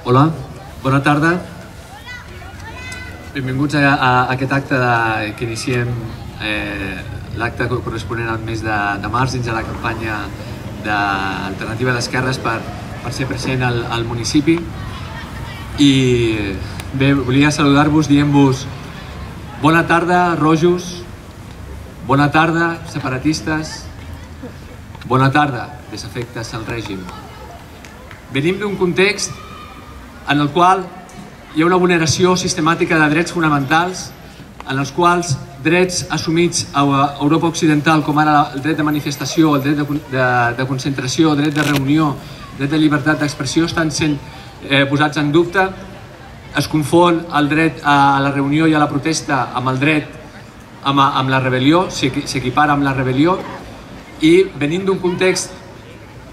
Hola, bona tarda. Benvinguts a aquest acte que iniciem l'acte corresponent al mes de març dins de la campanya d'Alternativa d'Esquerres per ser present al municipi. I bé, volia saludar-vos dient-vos bona tarda, rojos, bona tarda, separatistes, bona tarda, desafectes al règim. Venim d'un context en el qual hi ha una vulneració sistemàtica de drets fonamentals, en els quals drets assumits a Europa Occidental, com ara el dret de manifestació, el dret de concentració, el dret de reunió, el dret de llibertat d'expressió, estan sent posats en dubte. Es confon el dret a la reunió i a la protesta amb el dret amb la rebel·lió, s'equipara amb la rebel·lió, i venint d'un context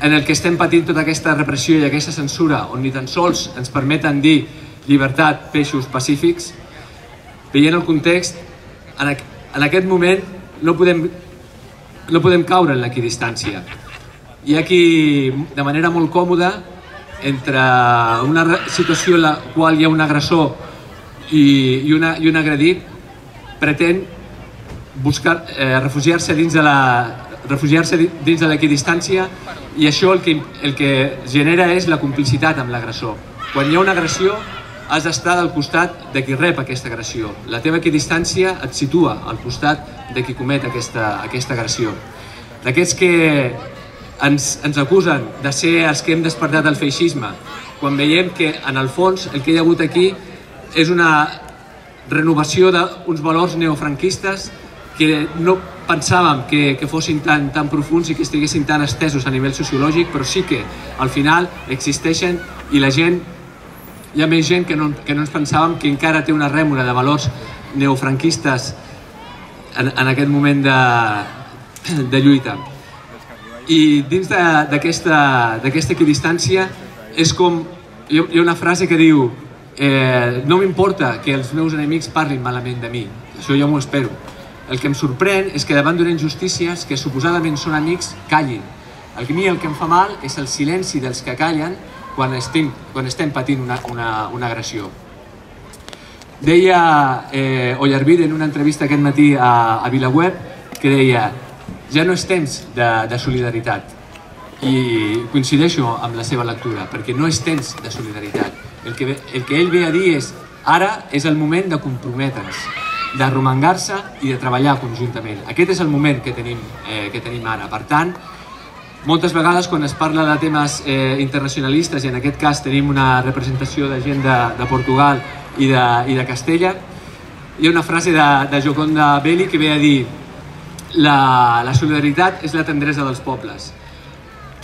en el que estem patint tota aquesta repressió i aquesta censura, on ni tan sols ens permeten dir llibertat, peixos pacífics, veient el context, en aquest moment no podem caure en l'equidistància. Hi ha qui, de manera molt còmoda, entre una situació en la qual hi ha un agressor i un agredit, pretén buscar refugiar-se dins de l'equidistància, i això el que genera és la complicitat amb l'agressor. Quan hi ha una agressió, has d'estar del costat de qui rep aquesta agressió. La teva equidistància et situa al costat de qui comet aquesta agressió. D'aquests que ens acusen de ser els que hem despertat el feixisme, quan veiem que en el fons el que hi ha hagut aquí és una renovació d'uns valors neofranquistes que no pensàvem que fossin tan profuns i que estiguessin tan estesos a nivell sociològic, però sí que al final existeixen, i la gent, hi ha més gent que no ens pensàvem, que encara té una rèmora de valors neofranquistes en aquest moment de lluita. I dins d'aquesta equidistància és com, hi ha una frase que diu no m'importa que els meus enemics parlin malament de mi, això jo m'ho espero. El que em sorprèn és que davant d'una injustícia, que suposadament són amics, callin. A mi el que em fa mal és el silenci dels que callen quan estem patint una agressió. Deia Oyarbide en una entrevista aquest matí a VilaWeb, que deia: ja no és temps de solidaritat. I coincideixo amb la seva lectura, perquè no és temps de solidaritat. El que ell ve a dir és: ara és el moment de comprometre's, d'arromangar-se i de treballar conjuntament. Aquest és el moment que tenim ara. Per tant, moltes vegades quan es parla de temes internacionalistes, i en aquest cas tenim una representació de gent de Portugal i de Castella, hi ha una frase de Gioconda Belli que ve a dir: la solidaritat és la tendresa dels pobles.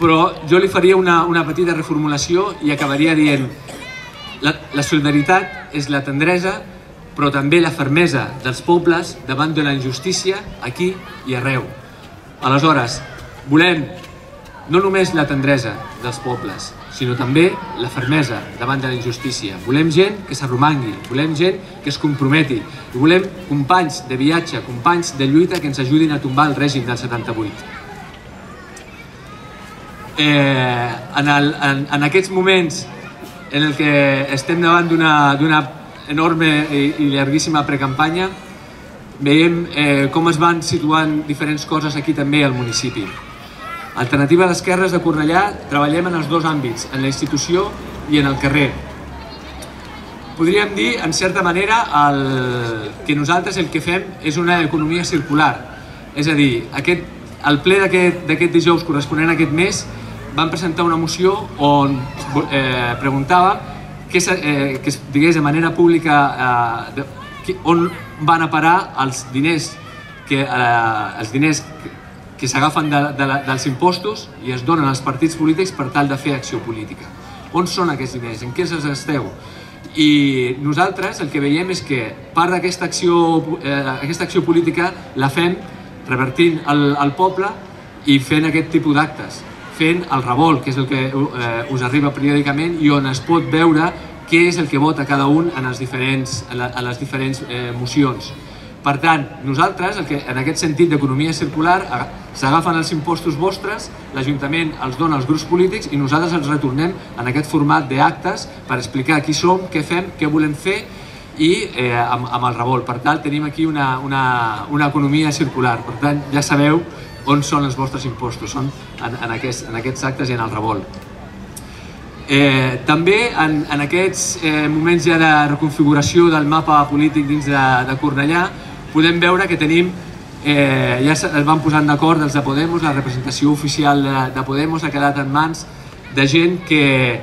Però jo li faria una petita reformulació i acabaria dient: la solidaritat és la tendresa, però també la fermesa dels pobles davant de la injustícia aquí i arreu. Aleshores, volem no només la tendresa dels pobles, sinó també la fermesa davant de la injustícia. Volem gent que s'arromangui, volem gent que es comprometi, i volem companys de viatge, companys de lluita que ens ajudin a tombar el règim del 78. En aquests moments en el que estem davant d'una enorme i llarguíssima precampanya, veiem com es van situant diferents coses aquí també al municipi. Alternativa d'Esquerres de Cornellà treballem en els dos àmbits, en la institució i en el carrer. Podríem dir, en certa manera, que nosaltres el que fem és una economia circular. És a dir, al ple d'aquest dijous corresponent a aquest mes vam presentar una moció on preguntava que es digués de manera pública on van a parar els diners que s'agafen dels impostos i es donen als partits polítics per tal de fer acció política. On són aquests diners? En què els gasteu? I nosaltres el que veiem és que part d'aquesta acció política la fem revertint el poble i fent aquest tipus d'actes, fent el revolt, que és el que us arriba periòdicament i on es pot veure què és el que vota cada un en les diferents mocions. Per tant, nosaltres, en aquest sentit d'economia circular, s'agafen els impostos vostres, l'Ajuntament els dona als grups polítics i nosaltres els retornem en aquest format d'actes per explicar qui som, què fem, què volem fer i amb el revolt. Per tant, tenim aquí una economia circular. Per tant, ja sabeu on són els vostres impostos, són en aquests actes i en el revolt. També en aquests moments ja de reconfiguració del mapa polític dins de Cornellà podem veure que tenim, ja es van posant d'acord els de Podemos, la representació oficial de Podemos ha quedat en mans de gent que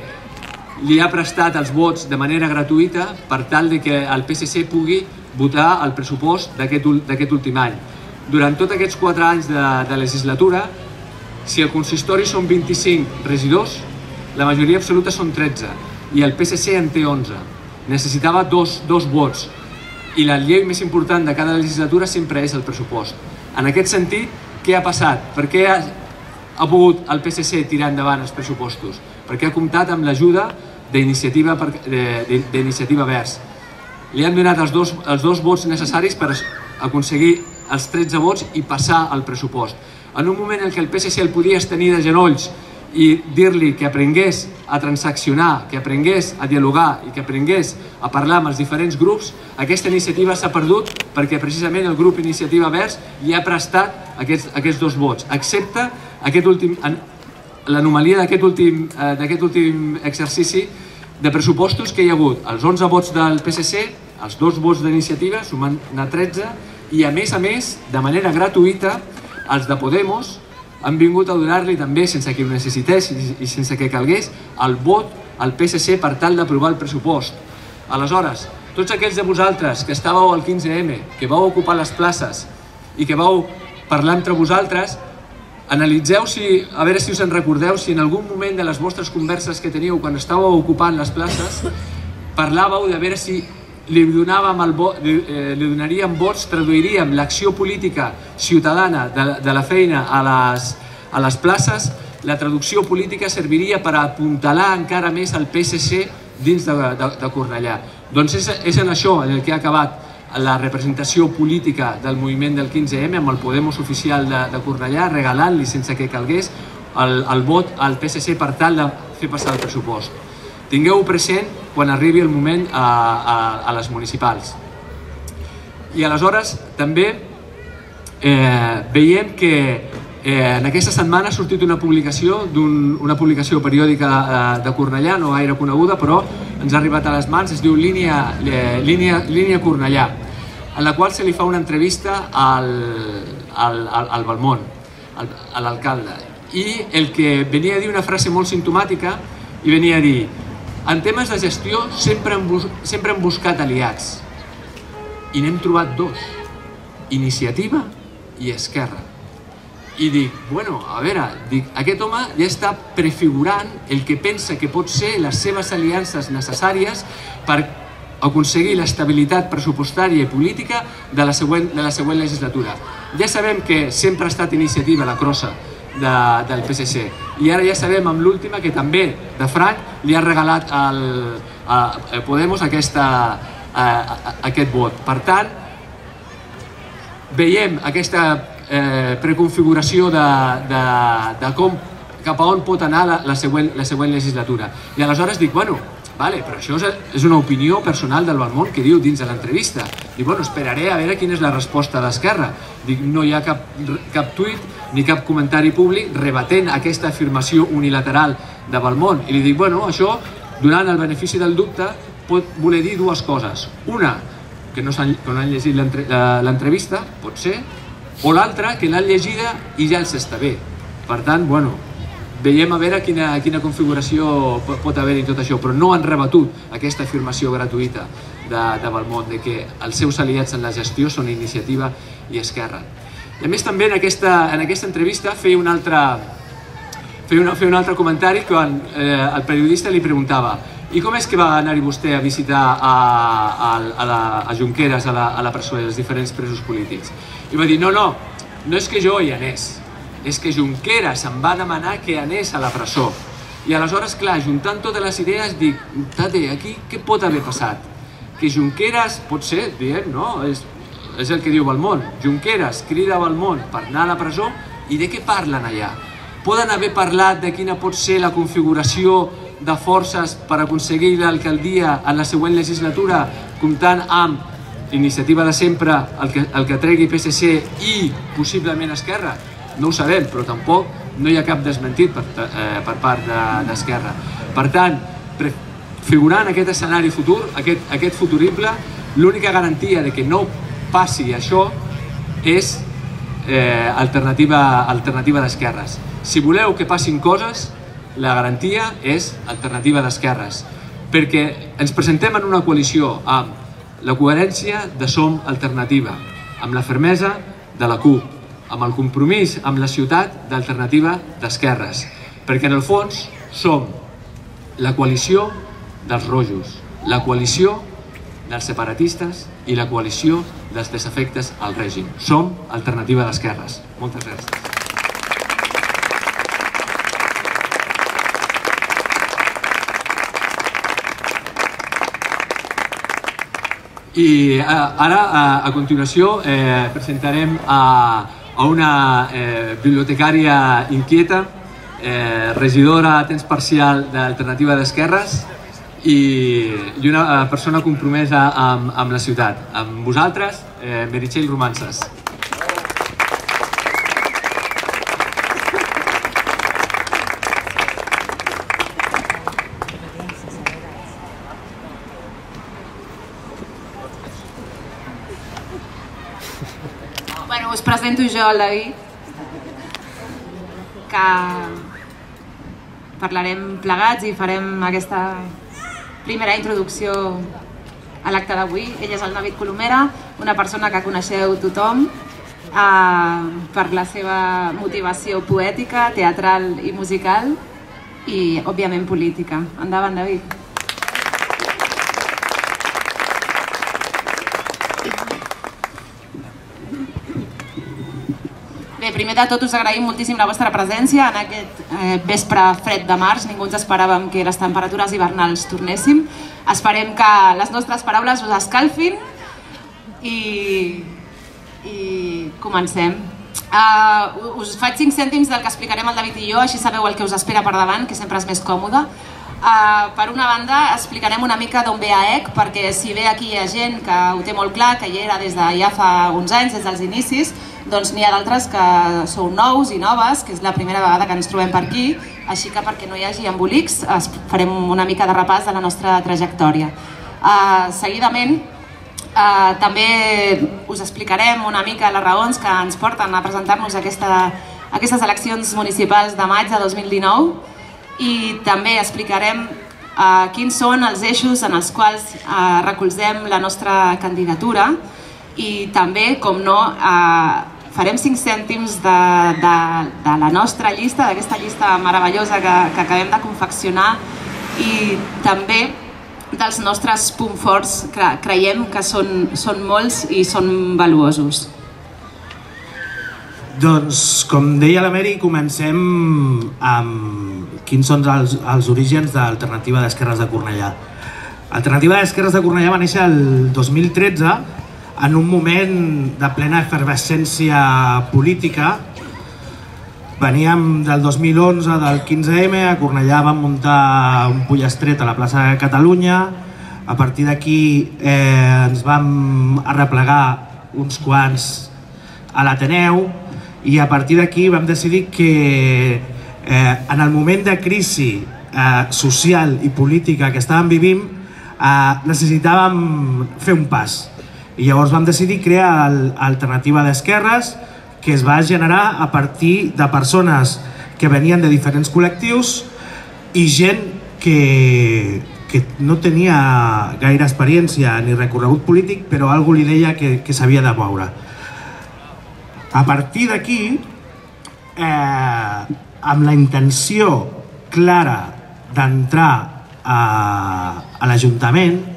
li ha prestat els vots de manera gratuïta per tal que el PSC pugui votar el pressupost d'aquest últim any. Durant tots aquests 4 anys de legislatura, si el consistori són 25 regidors, la majoria absoluta són 13 i el PSC en té 11. Necessitava dos vots i la llei més important de cada legislatura sempre és el pressupost. En aquest sentit, què ha passat? Per què ha pogut el PSC tirar endavant els pressupostos? Perquè ha comptat amb l'ajuda d'Iniciativa Verds. Li han donat els dos vots necessaris per aconseguir els 13 vots i passar el pressupost. En un moment en què el PSC el podia tenir de genolls i dir-li que aprengués a transaccionar, que aprengués a dialogar i que aprengués a parlar amb els diferents grups, aquesta iniciativa s'ha perdut perquè precisament el grup Iniciativa Verds li ha prestat aquests dos vots, excepte l'anomalia d'aquest últim exercici de pressupostos que hi ha hagut els 11 vots del PSC, els 2 vots d'iniciativa, sumant a 13, i a més, de manera gratuïta, els de Podemos han vingut a donar-li també, sense que ho necessités i sense que calgués, el vot al PSC per tal d'aprovar el pressupost. Aleshores, tots aquells de vosaltres que estàveu al 15M, que vau ocupar les places i que vau parlar entre vosaltres, analitzeu a veure si us en recordeu, si en algun moment de les vostres converses que teníeu quan estàveu ocupant les places, parlàveu de veure si li donaríem vots, traduiríem l'acció política ciutadana de la feina a les places, la traducció política serviria per apuntalar encara més el PSC dins de Cornellà. Doncs és en això en el que ha acabat la representació política del moviment del 15M amb el Podemos oficial de Cornellà, regalant-li sense que calgués el vot al PSC per tal de fer passar el pressupost. Tingueu-ho present quan arribi el moment a les municipals. I aleshores també veiem que en aquesta setmana ha sortit una publicació periòdica de Cornellà, no gaire coneguda, però ens ha arribat a les mans, es diu Línia Cornellà, en la qual se li fa una entrevista al Balmont, a l'alcalde. I el que venia a dir una frase molt simptomàtica, i venia a dir: en temes de gestió sempre hem buscat aliats i n'hem trobat 2, Iniciativa i Esquerra. I dic, bueno, a veure, aquest home ja està prefigurant el que pensa que pot ser les seves aliances necessàries per aconseguir l'estabilitat pressupostària i política de la següent legislatura. Ja sabem que sempre ha estat Iniciativa la crossa del PSC i ara ja sabem amb l'última que també de franc li ha regalat a Podemos aquest vot. Per tant, veiem aquesta preconfiguració de cap a on pot anar la següent legislatura. I aleshores dic, bueno, però això és una opinió personal del Balmont que diu dins de l'entrevista. Dic, bueno, esperaré a veure quina és la resposta d'Esquerra. Dic, no hi ha cap tuit ni cap comentari públic rebatent aquesta afirmació unilateral de Balmont. I li dic, bueno, això, donant el benefici del dubte, pot voler dir 2 coses. Una, que no han llegit l'entrevista, pot ser, o l'altra, que l'han llegida i ja els està bé. Per tant, bueno, veiem a veure quina configuració pot haver-hi tot això, però no han rebatut aquesta afirmació gratuïta de Balmont, de que els seus aliats en la gestió són Iniciativa i Esquerra. I a més també en aquesta entrevista feia un altre comentari quan el periodista li preguntava: i com és que va anar-hi vostè a visitar a Junqueras, a la presó, als diferents presos polítics? I va dir, no és que jo hi anés, és que Junqueras em va demanar que anés a la presó. I aleshores, clar, juntant totes les idees, dic, tate, aquí què pot haver passat? Que Junqueras, pot ser, diem, no? és el que diu Balmont. Junqueras crida Balmont per anar a la presó i de què parlen allà? Poden haver parlat de quina pot ser la configuració de forces per aconseguir l'alcaldia en la següent legislatura, comptant amb Iniciativa de Sempre, el que tregui PSC i possiblement Esquerra? No ho sabem, però tampoc no hi ha cap desmentit per part d'Esquerra. Per tant, figurant aquest escenari futur, aquest futurible, l'única garantia de que no passi això és alternativa d'esquerres. Si voleu que passin coses, la garantia és alternativa d'esquerres, perquè ens presentem en una coalició amb la coherència de Som Alternativa, amb la fermesa de la CUP, amb el compromís amb la ciutat d'Alternativa d'Esquerres, perquè en el fons som la coalició dels rojos, la coalició dels separatistes i la coalició dels desafectes al règim. Som Alternativa d'Esquerres. Moltes gràcies. I ara, a continuació, presentarem a una bibliotecària inquieta, regidora a temps parcial d'Alternativa d'Esquerres i una persona compromesa amb la ciutat. Amb vosaltres, Meritxell Romances. Bueno, us presento jo, el David, que parlarem plegats i farem aquesta primera introducció a l'acte d'avui. Ell és el David Colomera, una persona que coneixeu tothom per la seva motivació poètica, teatral i musical i, òbviament, política. Endavant, David. Bé, primer de tot us agraïm moltíssim la vostra presència en aquest vespre fred de març. Ningú ens esperàvem que les temperatures hivernals tornéssim. Esperem que les nostres paraules us escalfin i comencem. Us faig 5 cèntims del que explicarem el David i jo, així sabeu el que us espera per davant, que sempre és més còmode. Per una banda, explicarem una mica d'on ve AEC, perquè si bé aquí hi ha gent que ho té molt clar, que hi era des de ja fa uns anys, des dels inicis, doncs n'hi ha d'altres que sou nous i noves, que és la primera vegada que ens trobem per aquí, així que perquè no hi hagi embolics farem una mica de repàs de la nostra trajectòria. Seguidament, també us explicarem una mica les raons que ens porten a presentar-nos a aquestes eleccions municipals de maig de 2019 i també explicarem quins són els eixos en els quals recolzem la nostra candidatura i també, com no, farem 5 cèntims de la nostra llista, d'aquesta llista meravellosa que acabem de confeccionar i també dels nostres punts forts que creiem que són molts i són valuosos. Doncs, com deia la Meri, comencem amb quins són els orígens d'Alternativa d'Esquerres de Cornellà. Alternativa d'Esquerres de Cornellà va néixer el 2013 en un moment de plena efervescència política. Veníem del 2011, del 15M, a Cornellà vam muntar un pollestret a la plaça de Catalunya. A partir d'aquí ens vam arreplegar uns quants a l'Ateneu i a partir d'aquí vam decidir que en el moment de crisi social i política que estàvem vivint necessitàvem fer un pas. I llavors vam decidir crear l'Alternativa d'Esquerres, que es va generar a partir de persones que venien de diferents col·lectius i gent que no tenia gaire experiència ni recorregut polític, però algú li deia que s'havia de moure. A partir d'aquí, amb la intenció clara d'entrar a l'Ajuntament,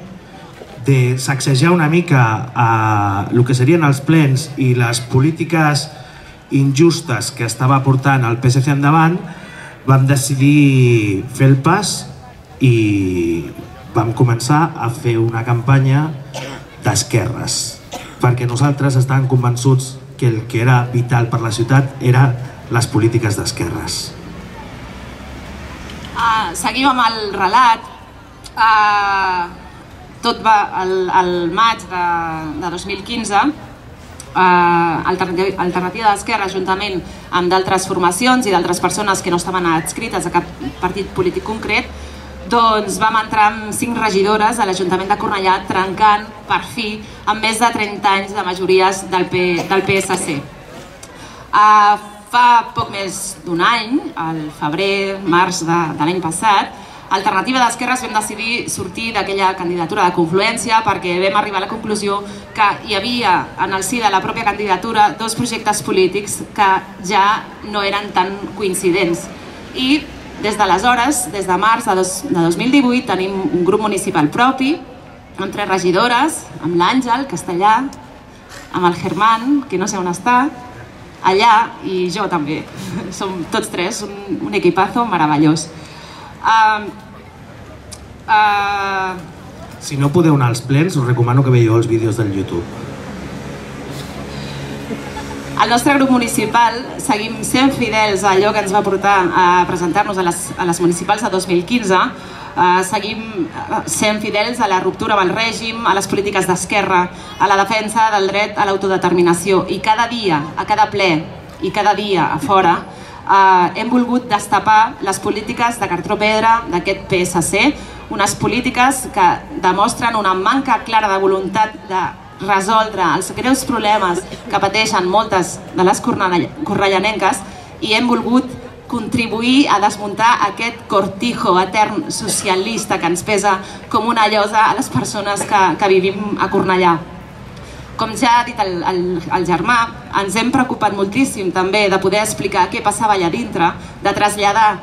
de sacsejar una mica el que serien els plens i les polítiques injustes que estava portant el PSC endavant, vam decidir fer el pas i vam començar a fer una campanya d'esquerres. perquè nosaltres estàvem convençuts que el que era vital per la ciutat eren les polítiques d'esquerres. Seguim amb el relat. Tot va al maig de 2015. Alternativa d'Esquerra, juntament amb d'altres formacions i d'altres persones que no estaven adscrites a cap partit polític concret, doncs vam entrar amb 5 regidores a l'Ajuntament de Cornellà, trencant, per fi, amb més de 30 anys de majories del PSC. Fa poc més d'un any, al febrer, març de l'any passat, Alternativa d'Esquerres vam decidir sortir d'aquella candidatura de confluència perquè vam arribar a la conclusió que hi havia en el si de la pròpia candidatura 2 projectes polítics que ja no eren tan coincidents. I des d'aleshores, des de març de 2018, tenim un grup municipal propi, amb 3 regidores, amb l'Àngel, castellà, amb el Germán, que no sé on està, allà, i jo també. Som tots 3, un equipazo meravellós. Si no podeu anar als plens, us recomano que veieu els vídeos del YouTube. El nostre grup municipal seguim sent fidels a allò que ens va portar a presentar-nos a les municipals de 2015. Seguim sent fidels a la ruptura amb el règim, a les polítiques d'esquerra, a la defensa del dret a l'autodeterminació. I cada dia, a cada ple i cada dia a fora, hem volgut destapar les polítiques de cartró pedra d'aquest PSC, unes polítiques que demostren una manca clara de voluntat de resoldre els greus problemes que pateixen moltes de les cornellanenques, i hem volgut contribuir a desmuntar aquest cortijo etern socialista que ens pesa com una llosa a les persones que vivim a Cornellà. Com ja ha dit el Germà, ens hem preocupat moltíssim també de poder explicar què passava allà dintre, de traslladar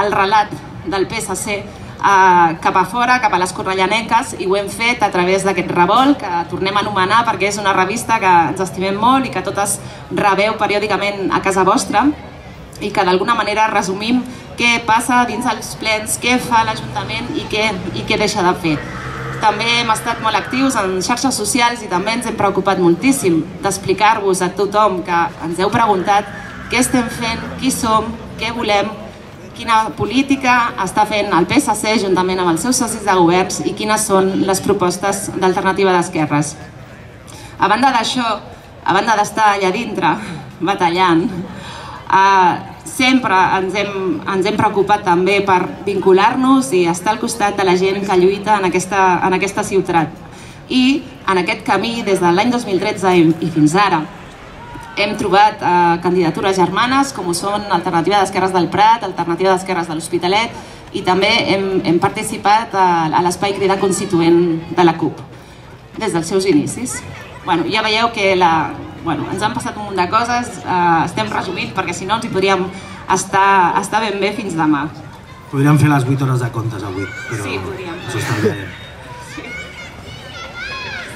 el relat del PSC cap a fora, cap a les cornellanenques, i ho hem fet a través d'aquest revolt que tornem a anomenar perquè és una revista que ens estimem molt i que totes rebeu periòdicament a casa vostra, i que d'alguna manera resumim què passa dins els plens, què fa l'Ajuntament i què deixa de fer. També hem estat molt actius en xarxes socials i també ens hem preocupat moltíssim d'explicar-vos a tothom que ens heu preguntat què estem fent, qui som, què volem, quina política està fent el PSC juntament amb els seus socis de governs i quines són les propostes d'Alternativa d'Esquerres. A banda d'això, a banda d'estar allà dintre batallant, sempre ens hem preocupat també per vincular-nos i estar al costat de la gent que lluita en aquesta ciutat. I en aquest camí, des de l'any 2013 i fins ara, hem trobat candidatures germanes com ho són Alternativa d'Esquerres del Prat, Alternativa d'Esquerres de l'Hospitalet, i també hem participat a l'espai Crida Constituent de la CUP des dels seus inicis. Ja veieu que ens han passat un munt de coses, estem resumint perquè si no ens hi podríem estar ben bé fins demà. Podríem fer les 8 hores de contes avui, però sí, podríem. Ens ho estalviarem.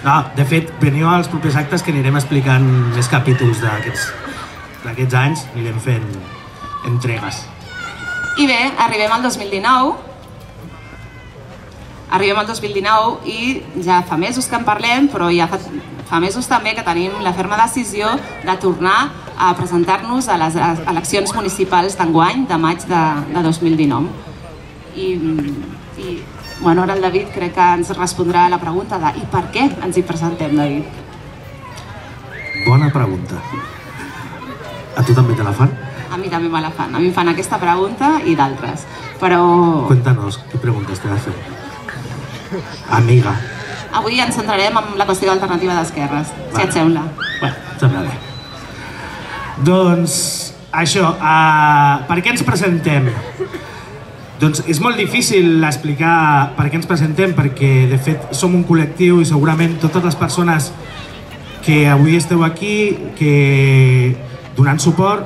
No, de fet, veniu als propers actes que anirem explicant més capítols d'aquests anys, anirem fent entregues. I bé, arribem al 2019. Arribem al 2019 i ja fa mesos que en parlem, però ja fa mesos també que tenim la ferma decisió de tornar a presentar-nos a les eleccions municipals d'enguany, de maig de 2019. I ara el David crec que ens respondrà a la pregunta de i per què ens hi presentem, David? Bona pregunta. A tu també te la fan? A mi també me la fan. A mi em fan aquesta pregunta i d'altres, però... Cuéntanos, ¿qué preguntas te hacen? Amiga. Avui ens centrarem en la qüestió d'Alternativa d'Esquerres, si et sembla. Bé, sembla bé. Doncs això, per què ens presentem? Doncs és molt difícil explicar per què ens presentem, perquè de fet som un col·lectiu i segurament totes les persones que avui esteu aquí, que donant suport,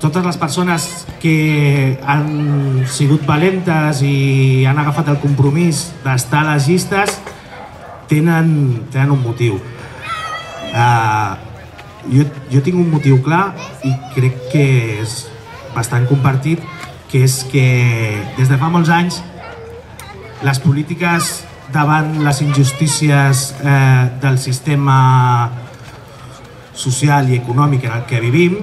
totes les persones que han sigut valentes i han agafat el compromís d'estar a les llistes, tenen un motiu. Jo tinc un motiu clar i crec que és bastant compartit, que és que des de fa molts anys les polítiques davant les injustícies del sistema social i econòmic en el que vivim,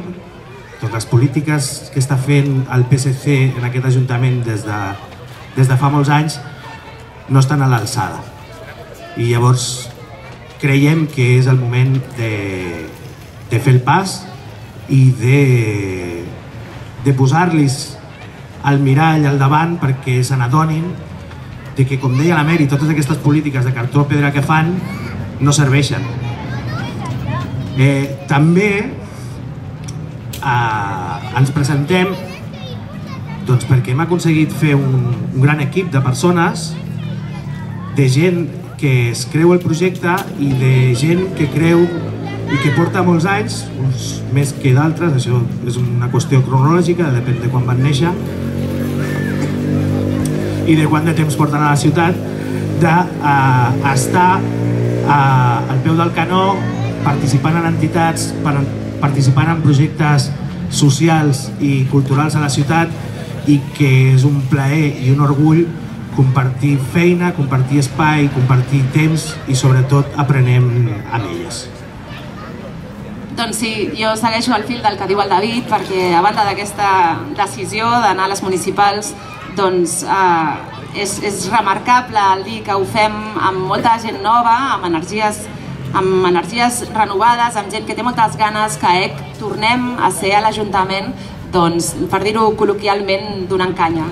doncs les polítiques que està fent el PSC en aquest Ajuntament des de fa molts anys no estan a l'alçada. I llavors creiem que és el moment de fer el pas i de posar-los el mirall al davant perquè se n'adonin que, com deia la Mary, totes aquestes polítiques de cartró pedra que fan no serveixen. També ens presentem perquè hem aconseguit fer un gran equip de persones, de gent que es creu el projecte i de gent que creu i que porta molts anys, uns més que d'altres, això és una qüestió cronològica, depèn de quan van néixer i de quant de temps porten a la ciutat, d'estar al peu del canó, participant en entitats, participant en projectes socials i culturals a la ciutat, i que és un plaer i un orgull compartir feina, compartir espai, compartir temps i sobretot aprenem amb elles. Doncs sí, jo segueixo el fil del que diu el David, perquè a banda d'aquesta decisió d'anar a les municipals, doncs és remarcable el dir que ho fem amb molta gent nova, amb energies renovades, amb gent que té moltes ganes, que tornem a ser a l'Ajuntament, doncs, per dir-ho col·loquialment, donant canya.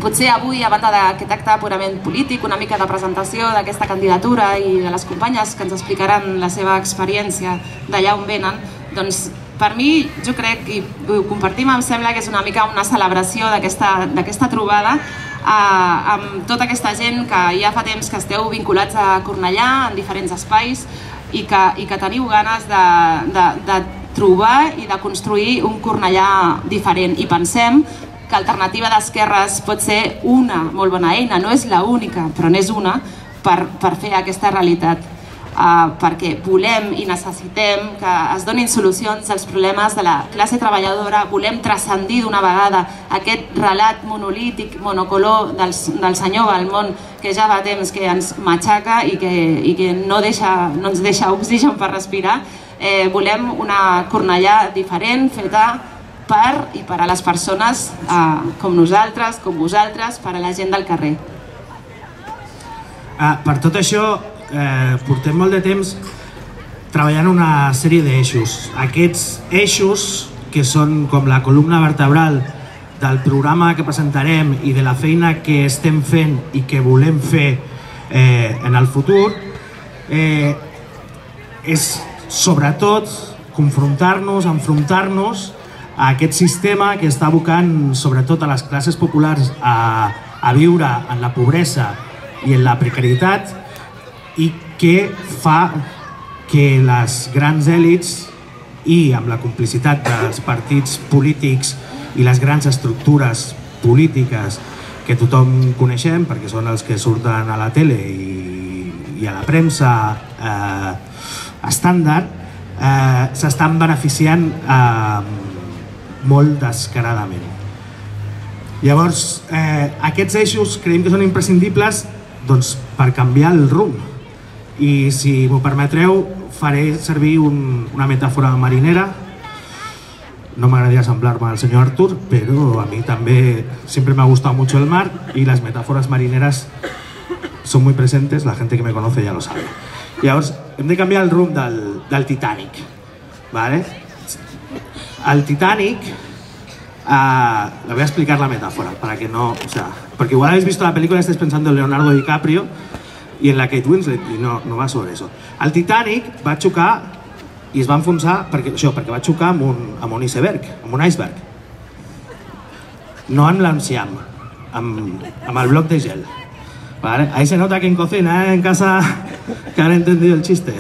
Potser avui, a banda d'aquest acte purament polític, una mica de presentació d'aquesta candidatura i de les companyes que ens explicaran la seva experiència d'allà on venen, doncs per mi, jo crec, i ho compartim, em sembla que és una mica una celebració d'aquesta trobada amb tota aquesta gent que ja fa temps que esteu vinculats a Cornellà en diferents espais i que teniu ganes de trobar i de construir un Cornellà diferent. I pensem que Alternativa d'Esquerres pot ser una molt bona eina, no és l'única, però n'és una per fer aquesta realitat. Perquè volem i necessitem que es donin solucions als problemes de la classe treballadora, volem transcendir d'una vegada aquest relat monolític, monocolor del senyor Balmont, que ja fa temps que ens matxaca i que no ens deixa oxigen per respirar. Volem una Cornellà diferent, feta per i per a les persones com nosaltres, com vosaltres, per a la gent del carrer. Per tot això, portem molt de temps treballant una sèrie d'eixos. Aquests eixos, que són com la columna vertebral del programa que presentarem i de la feina que estem fent i que volem fer en el futur, és sobretot confrontar-nos, enfrontar-nos a aquest sistema que està abocant sobretot a les classes populars a viure en la pobresa i en la precarietat, i que fa que les grans èlits i amb la complicitat dels partits polítics i les grans estructures polítiques que tothom coneixem perquè són els que surten a la tele i a la premsa estàndard, s'estan beneficiant molt descaradament. Llavors, aquests eixos creiem que són imprescindibles per canviar el rumb. I si m'ho permetreu, faré servir una metàfora marinera. No m'agradaria semblar-me al senyor Artur, pero a mí también siempre me ha gustado mucho el mar y las metáforas marineras son muy presentes, la gente que me conoce ya lo sabe. Llavors, hem de canviar el rumb del Titanic. Al Titanic, le voy a explicar la metáfora, para que no, porque igual habéis visto la película y estáis pensando en Leonardo DiCaprio i en la Kate Winslet, i no va sobre això. El Titanic va xocar i es va enfonsar perquè va xocar amb un iceberg, amb un iceberg. No amb l'enciam, amb el bloc de gel. Ahí se nota que en cocina, en casa, que han entendido el chiste.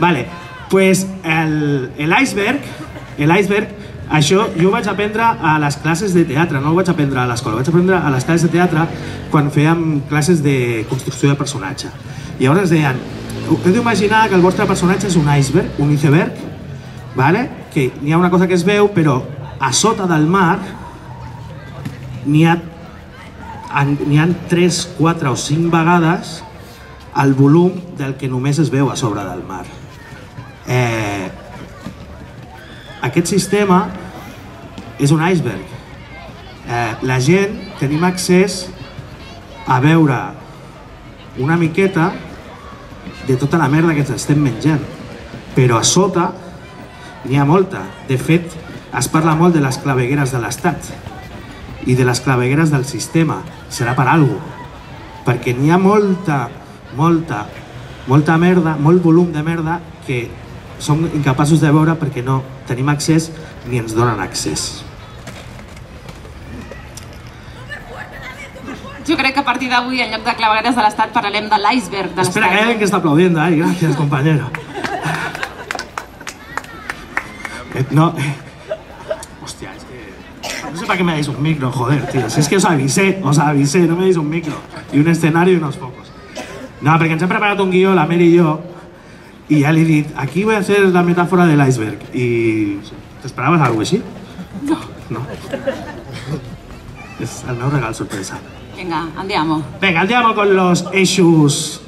Vale, pues el iceberg, això jo ho vaig aprendre a les classes de teatre, no ho vaig aprendre a l'escola, ho vaig aprendre a les classes de teatre quan fèiem classes de construcció de personatge. I llavors ens deien, heu d'imaginar que el vostre personatge és un iceberg, un iceberg, que n'hi ha una cosa que es veu, però a sota del mar n'hi ha n'hi ha 3, 4 o 5 vegades el volum del que només es veu a sobre del mar. Aquest sistema és un iceberg. La gent tenim accés a veure una miqueta de tota la merda que ens estem menjant, però a sota n'hi ha molta. De fet, es parla molt de les clavegueres de l'Estat i de les clavegueres del sistema. Serà per alguna cosa, perquè n'hi ha molta merda, molt volum de merda que som incapaços de veure perquè no tenim accés ni ens donen accés. Jo crec que a partir d'avui, en lloc de clavegueres de l'Estat, parlarem de l'iceberg de l'Estat. Espera, que hay alguien que está aplaudiendo. Ay, gracias, compañero. No, hostia, es que... No sé para qué me dais un micro, joder, tío. Si es que os avisé, no me dais un micro. Y un escenario y unos focos. No, perquè ens hem preparat un guió, la Mary i jo, i ja li he dit, aquí voy a hacer la metàfora del iceberg. I... ¿T'esperaves algo així? No. No. És el meu regal sorpresa. Venga, andiamo. Venga, andiamo con los eixos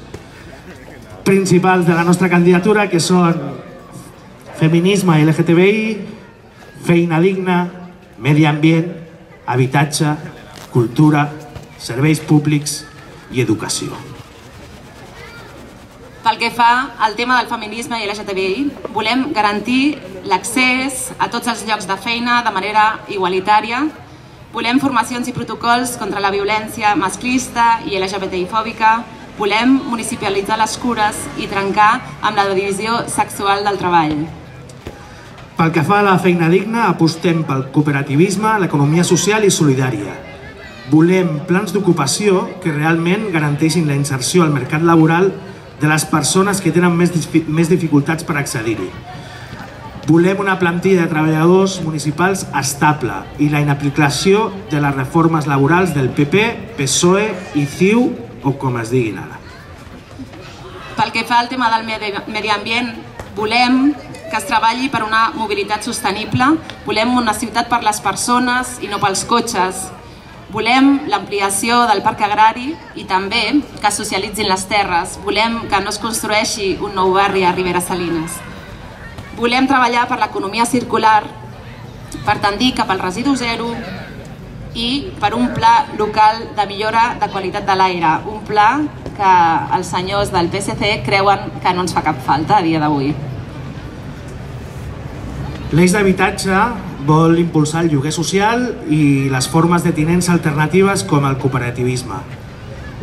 principals de la nostra candidatura, que són feminisme i LGTBI, feina digna, medi ambient, habitatge, cultura, serveis públics i educació. Pel que fa al tema del feminisme i LGTBI, volem garantir l'accés a tots els llocs de feina de manera igualitària. Volem formacions i protocols contra la violència masclista i LGBTI-fòbica. Volem municipalitzar les cures i trencar amb la divisió sexual del treball. Pel que fa a la feina digna, apostem pel cooperativisme, l'economia social i solidària. Volem plans d'ocupació que realment garanteixin la inserció al mercat laboral de les persones que tenen més dificultats per accedir-hi. Volem una plantilla de treballadors municipals estable i la inaplicació de les reformes laborals del PP, PSOE i CiU, o com es diguin ara. Pel que fa al tema del medi ambient, volem que es treballi per una mobilitat sostenible, volem una ciutat per les persones i no pels cotxes. Volem l'ampliació del parc agrari i també que es socialitzin les terres. Volem que no es construeixi un nou barri a Ribera Salines. Volem treballar per l'economia circular, per tendir cap al residu zero i per un pla local de millora de qualitat de l'aire. Un pla que els senyors del PSC creuen que no ens fa cap falta a dia d'avui. L'eix d'habitatge vol impulsar el lloguer social i les formes de tinença alternatives com el cooperativisme.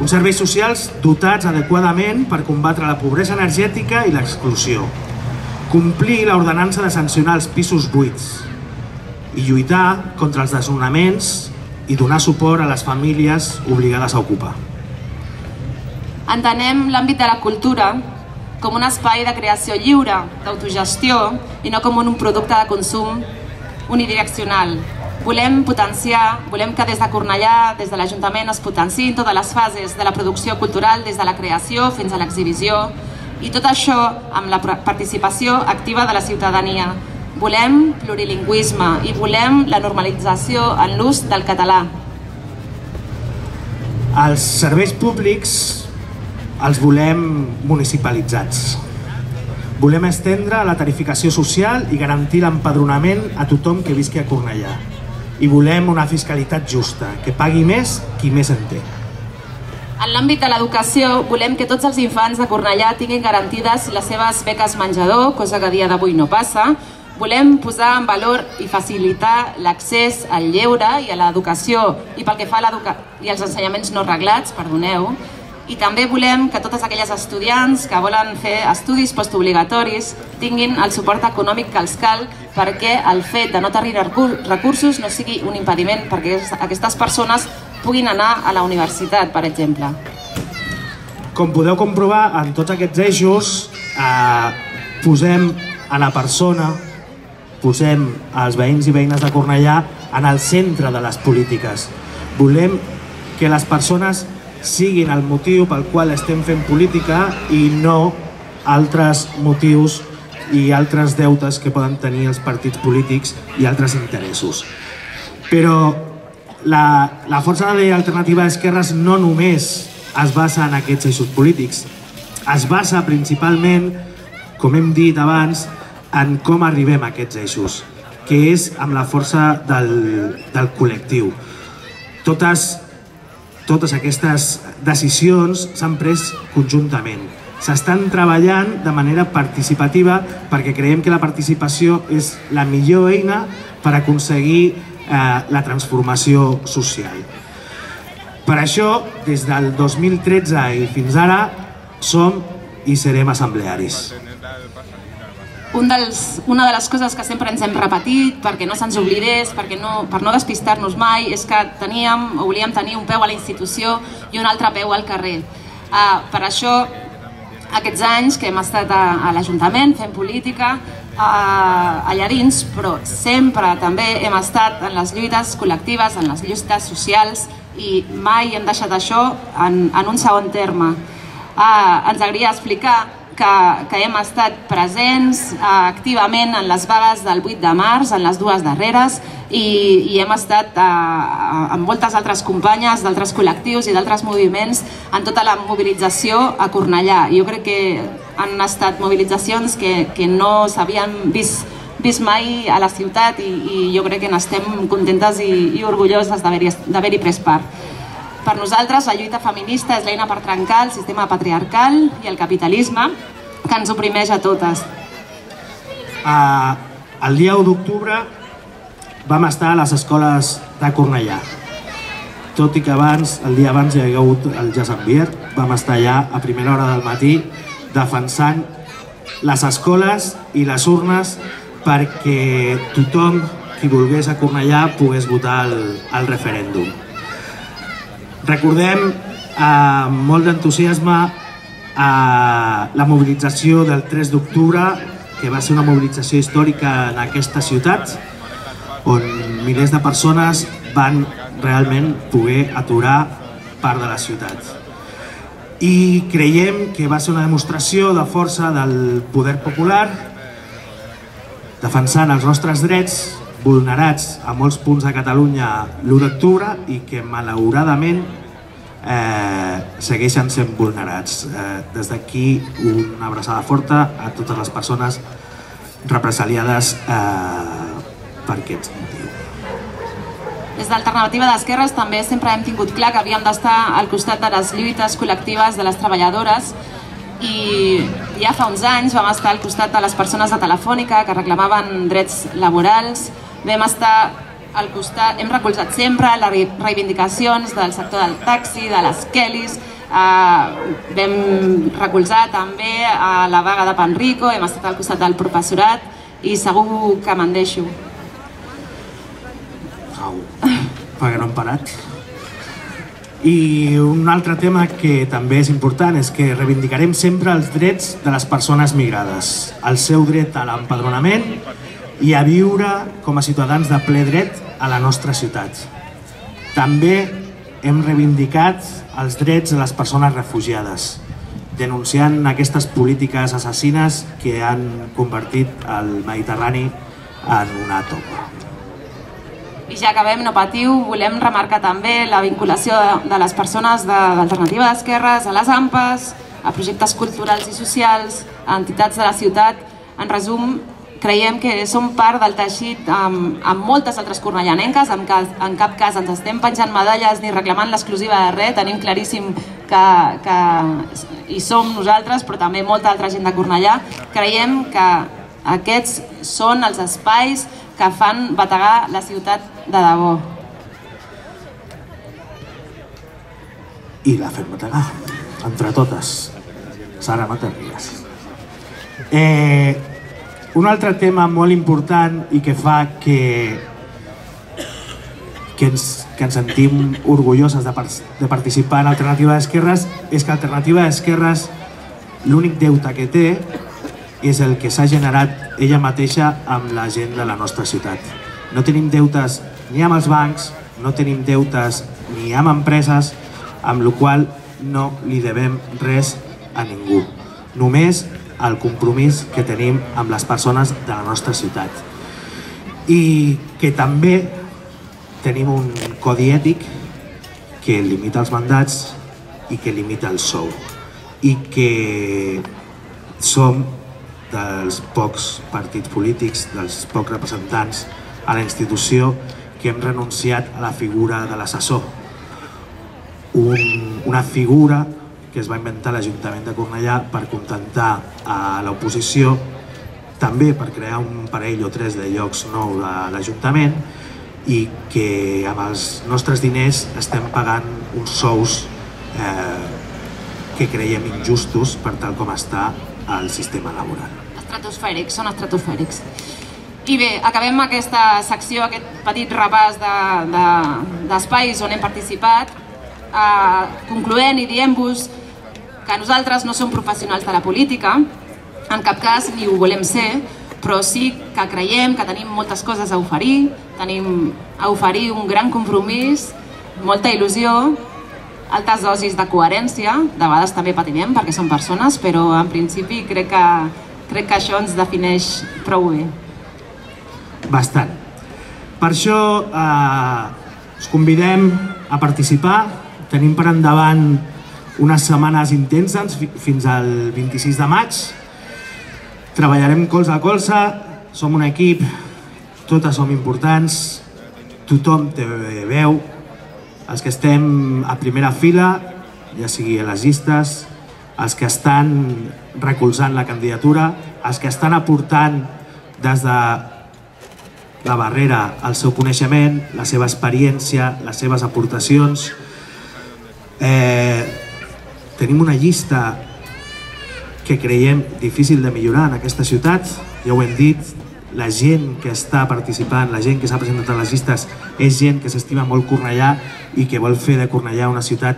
Uns serveis socials dotats adequadament per combatre la pobresa energètica i l'exclusió. Complir l'ordenança de sancionar els pisos buits i lluitar contra els desnonaments i donar suport a les famílies obligades a ocupar. Entenem l'àmbit de la cultura com un espai de creació lliure, d'autogestió i no com un producte de consum unidireccional. Volem potenciar, volem que des de Cornellà, des de l'Ajuntament, es potenciïn totes les fases de la producció cultural, des de la creació fins a l'exhibició, i tot això amb la participació activa de la ciutadania. Volem plurilingüisme i volem la normalització en l'ús del català. Els serveis públics els volem municipalitzats. Volem estendre la tarificació social i garantir l'empadronament a tothom que visqui a Cornellà. I volem una fiscalitat justa, que pagui més qui més en té. En l'àmbit de l'educació, volem que tots els infants de Cornellà tinguin garantides les seves beques menjador, cosa que a dia d'avui no passa. Volem posar en valor i facilitar l'accés al lleure i a l'educació i pel que fa i als ensenyaments no reglats, perdoneu. I també volem que totes aquelles estudiants que volen fer estudis postobligatoris tinguin el suport econòmic que els cal perquè el fet de no tenir recursos no sigui un impediment perquè aquestes persones puguin anar a la universitat, per exemple. Com podeu comprovar, en tots aquests eixos posem a la persona, posem els veïns i veïnes de Cornellà en el centre de les polítiques. Volem que les persones siguin el motiu pel qual estem fent política i no altres motius i altres deutes que poden tenir els partits polítics i altres interessos. Però La força de l'Alternativa d'Esquerres no només es basa en aquests eixos polítics, es basa principalment, com hem dit abans, en com arribem a aquests eixos, que és amb la força del col·lectiu. Totes aquestes decisions s'han pres conjuntament. S'estan treballant de manera participativa perquè creiem que la participació és la millor eina per aconseguir la transformació social. Per això, des del 2013 i fins ara, som i serem assemblearis. Una de les coses que sempre ens hem repetit, perquè no se'ns oblidés, per no despistar-nos mai, és que volíem tenir un peu a la institució i un altre peu al carrer. Per això, aquests anys que hem estat a l'Ajuntament fent política, allà dins, però sempre també hem estat en les lluites col·lectives, en les lluites socials, i mai hem deixat això en un segon terme. Ens agradaria explicar que hem estat presents activament en les vagues del 8 de març, en les dues darreres, i hem estat amb moltes altres companyes d'altres col·lectius i d'altres moviments en tota la mobilització a Cornellà. Jo crec que han estat mobilitzacions que no s'havien vist mai a la ciutat i jo crec que n'estem contentes i orgulloses d'haver-hi pres part. Per nosaltres, la lluita feminista és l'eina per trencar el sistema patriarcal i el capitalisme que ens oprimeix a totes. El dia 1 d'octubre vam estar a les escoles de Cornellà. Tot i que el dia abans hi havia hagut el Jasambier, vam estar allà a primera hora del matí defensant les escoles i les urnes perquè tothom qui volgués a Cornellà pogués votar el referèndum. Recordem amb molt d'entusiasme la mobilització del 3 d'octubre, que va ser una mobilització històrica en aquesta ciutat, on milers de persones van realment poder aturar part de la ciutat. I creiem que va ser una demostració de força del poder popular defensant els nostres drets vulnerats a molts punts de Catalunya l'1 d'octubre i que malauradament segueixen sent vulnerats. Des d'aquí una abraçada forta a totes les persones represaliades per aquest motiu. Des d'Alternativa d'Esquerres també sempre hem tingut clar que havíem d'estar al costat de les lluites col·lectives de les treballadores i ja fa uns anys vam estar al costat de les persones de Telefònica que reclamaven drets laborals, vam estar al costat, hem recolzat sempre les reivindicacions del sector del taxi, de les Kellys, vam recolzar també a la vaga de Panrico, hem estat al costat del professorat i segur que me'n deixo. Perquè no hem parat. I un altre tema que també és important és que reivindicarem sempre els drets de les persones migrades, el seu dret a l'empadronament i a viure com a ciutadans de ple dret a la nostra ciutat. També hem reivindicat els drets de les persones refugiades, denunciant aquestes polítiques assassines que han convertit el Mediterrani en una topa. I ja acabem, no patiu, volem remarcar també la vinculació de les persones d'Alternativa d'Esquerres a les AMPAs, a projectes culturals i socials, a entitats de la ciutat. En resum, creiem que som part del teixit amb moltes altres cornellanenques, en cap cas ens estem penjant medalles ni reclamant l'exclusiva de res, tenim claríssim que hi som nosaltres, però també molta altra gent de Cornellà. Creiem que aquests són els espais que fan bategar la ciutat de debò. I la fem bategar, entre totes. Sara, no te ries. Un altre tema molt important i que fa que ens sentim orgulloses de participar en Alternativa d'Esquerres és que Alternativa d'Esquerres l'únic deute que té és el que s'ha generat ella mateixa amb la gent de la nostra ciutat. No tenim deutes ni amb els bancs, no tenim deutes ni amb empreses, amb la qual no li devem res a ningú. Només el compromís que tenim amb les persones de la nostra ciutat. I que també tenim un codi ètic que limita els mandats i que limita el sou, i que som dels pocs partits polítics, dels pocs representants a la institució que hem renunciat a la figura de l'assessor, una figura que es va inventar l'Ajuntament de Cornellà per contentar a l'oposició, també per crear un parell o tres de llocs nous de l'Ajuntament, i que amb els nostres diners estem pagant uns sous que creiem injustos per tal com està el sistema laboral. Estratosfèrics, són estratosfèrics. I bé, acabem aquesta secció, aquest petit repàs d'espais on hem participat, concloent i dient-vos que nosaltres no som professionals de la política, en cap cas ni ho volem ser, però sí que creiem que tenim moltes coses a oferir, tenim a oferir un gran compromís, molta il·lusió, altes dosis de coherència, de vegades també patinem perquè som persones, però en principi crec que això ens defineix prou bé. Bastant. Per això us convidem a participar. Tenim per endavant unes setmanes intenses fins al 26 de maig. Treballarem colze a colze, som un equip, totes som importants, tothom té veu, els que estem a primera fila, ja sigui a les llistes, els que estan recolzant la candidatura, els que estan aportant des de la barrera el seu coneixement, la seva experiència, les seves aportacions. Tenim una llista que creiem difícil de millorar en aquesta ciutat, ja ho hem dit, la gent que està participant, la gent que s'ha presentat a les llistes és gent que s'estima molt Cornellà i que vol fer de Cornellà una ciutat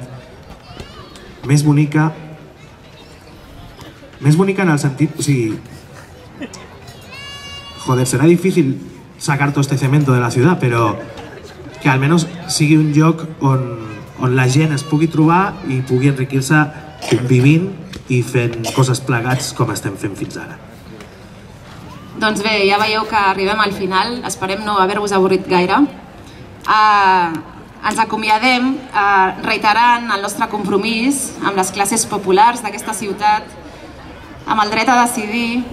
més bonica en el sentit, o sigui, joder, serà difícil sacar todo este cemento de la ciutat, però que almenys sigui un lloc on la gent es pugui trobar i pugui enriquir-se convivint i fent coses plegats com estem fent fins ara. Doncs bé, ja veieu que arribem al final, esperem no haver-vos avorrit gaire. Ens acomiadem reiterant el nostre compromís amb les classes populars d'aquesta ciutat, amb el dret a decidir,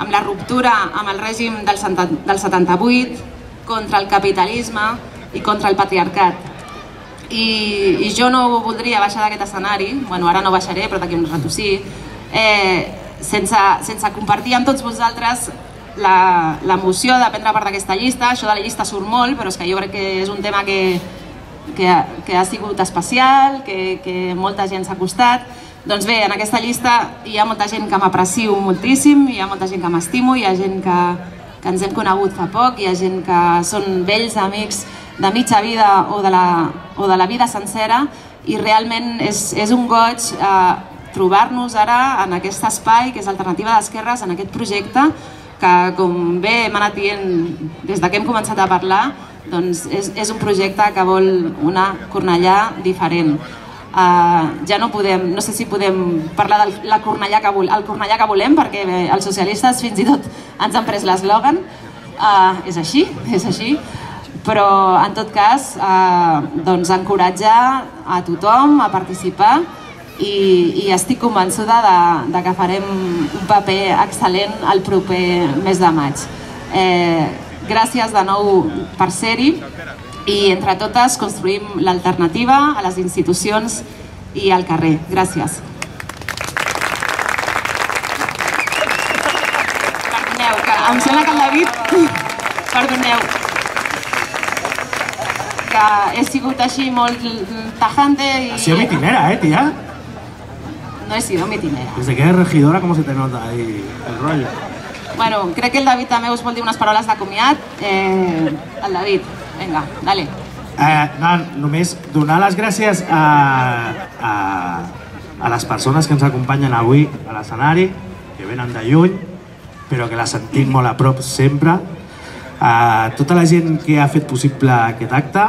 amb la ruptura amb el règim del 78, contra el capitalisme i contra el patriarcat. I jo no voldria baixar d'aquest escenari, bueno, ara no baixaré, però d'aquí un rato sí, sense compartir amb tots vosaltres l'emoció de prendre part d'aquesta llista. Això de la llista surt molt, però és que jo crec que és un tema que ha sigut especial, que molta gent s'ha costat. Doncs bé, en aquesta llista hi ha molta gent que m'aprecio moltíssim, hi ha molta gent que m'estimo, hi ha gent que ens hem conegut fa poc, hi ha gent que són vells amics de mitja vida o de la vida sencera, i realment és un goig trobar-nos ara en aquest espai que és Alternativa d'Esquerres, en aquest projecte que, com bé hem anat dient des que hem començat a parlar, doncs és un projecte que vol una Cornellà diferent. Ja no sé si podem parlar del Cornellà que volem, perquè els socialistes fins i tot ens han pres l'eslògan. És així, però en tot cas encoratjar a tothom a participar, i estic convençuda que farem un paper excel·lent el proper mes de maig. Gràcies de nou per ser-hi, i entre totes construïm l'alternativa a les institucions i al carrer. Gràcies. Perdoneu, que em sembla que el David... Perdoneu. Que he sigut així molt tajante y... Ha sido mitinera, tia? No he sido mitinera. Desde que eres regidora, ¿cómo se te nota ahí el rollo? Bueno, crec que el David també us vol dir unes paraules de comiat. El David, vinga, dale. Només donar les gràcies a les persones que ens acompanyen avui a l'escenari, que venen de lluny, però que la sentim molt a prop sempre. A tota la gent que ha fet possible aquest acte,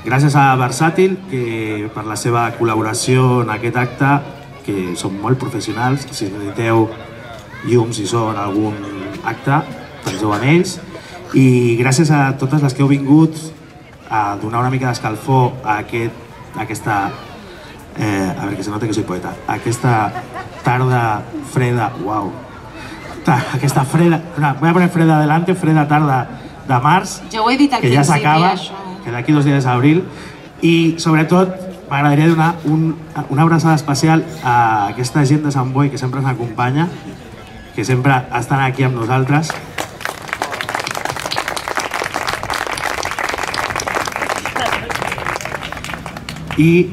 gràcies a Versàtil per la seva col·laboració en aquest acte, que són molt professionals. Si necessiteu llums i so en algun acte, penseu en ells. I gràcies a totes les que heu vingut donar una mica d'escalfor a aquesta... a veure, que se nota que soy poeta. Aquesta tarda freda... Uau! Aquesta freda... Voy a poner freda adelante, freda tarda de març, jo ho he dit al que ja principi, s'acaba, això. que d'aquí 2 dies d'abril, i sobretot m'agradaria donar una abraçada especial a aquesta gent de Sant Boi que sempre ens acompanya, que sempre estan aquí amb nosaltres. I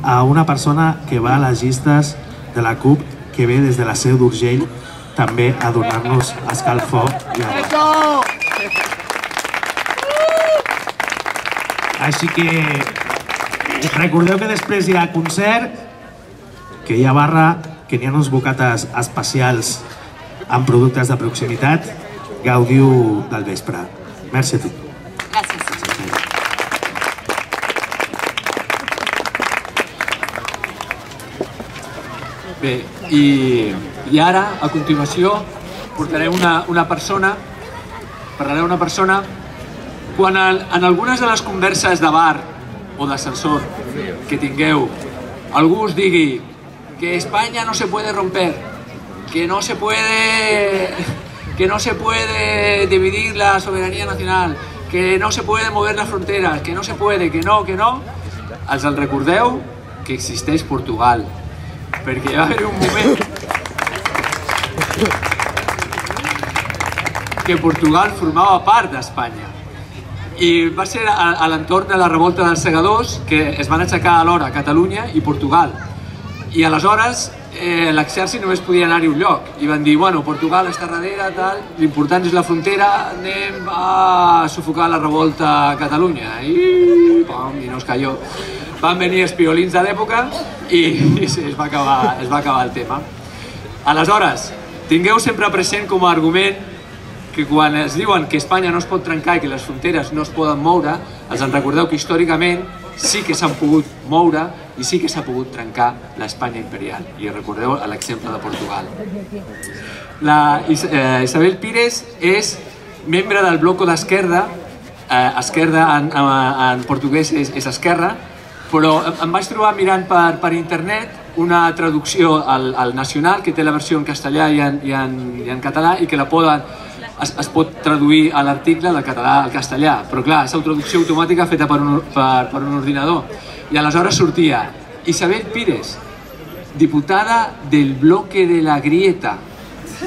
a una persona que va a les llistes de la CUP, que ve des de la Seu d'Urgell, també a donar-nos escalfor i amor. Així que recordeu que després hi ha concert, que hi ha barra, que n'hi ha uns bocates especials amb productes de proximitat. Gaudiu del vespre. Merci a tu. Gràcies. Bé, i ara, a continuació, portaré una persona, parlaré d'una persona, quan en algunes de les converses de bar o d'ascensor que tingueu, algú us digui que España no se puede romper, que no se puede dividir la soberanía nacional, que no se puede mover las fronteras, que no se puede, que no, els recordeu que existeix Portugal, perquè va haver un moment que Portugal formava part d'Espanya i va ser a l'entorn de la revolta dels segadors que es van aixecar alhora Catalunya i Portugal, i aleshores l'exèrcit només podia anar-hi un lloc i van dir, bueno, Portugal està darrere, l'important és la frontera, anem a sufocar la revolta a Catalunya, i no es cayó. Van venir espiolins de l'època i es va acabar el tema. Aleshores, tingueu sempre present com a argument que quan es diuen que Espanya no es pot trencar i que les fronteres no es poden moure, els en recordeu que històricament sí que s'han pogut moure i sí que s'ha pogut trencar l'Espanya imperial. I recordeu l'exemple de Portugal. La Isabel Pires és membre del bloco d'Esquerda, Esquerda en portuguès és Esquerra, però em vaig trobar mirant per internet una traducció al Nacional, que té la versió en castellà i en català, i que es pot traduir a l'article del català al castellà, però clar, és una traducció automàtica feta per un ordinador. I aleshores sortia Isabel Pires, diputada del bloque de la grieta.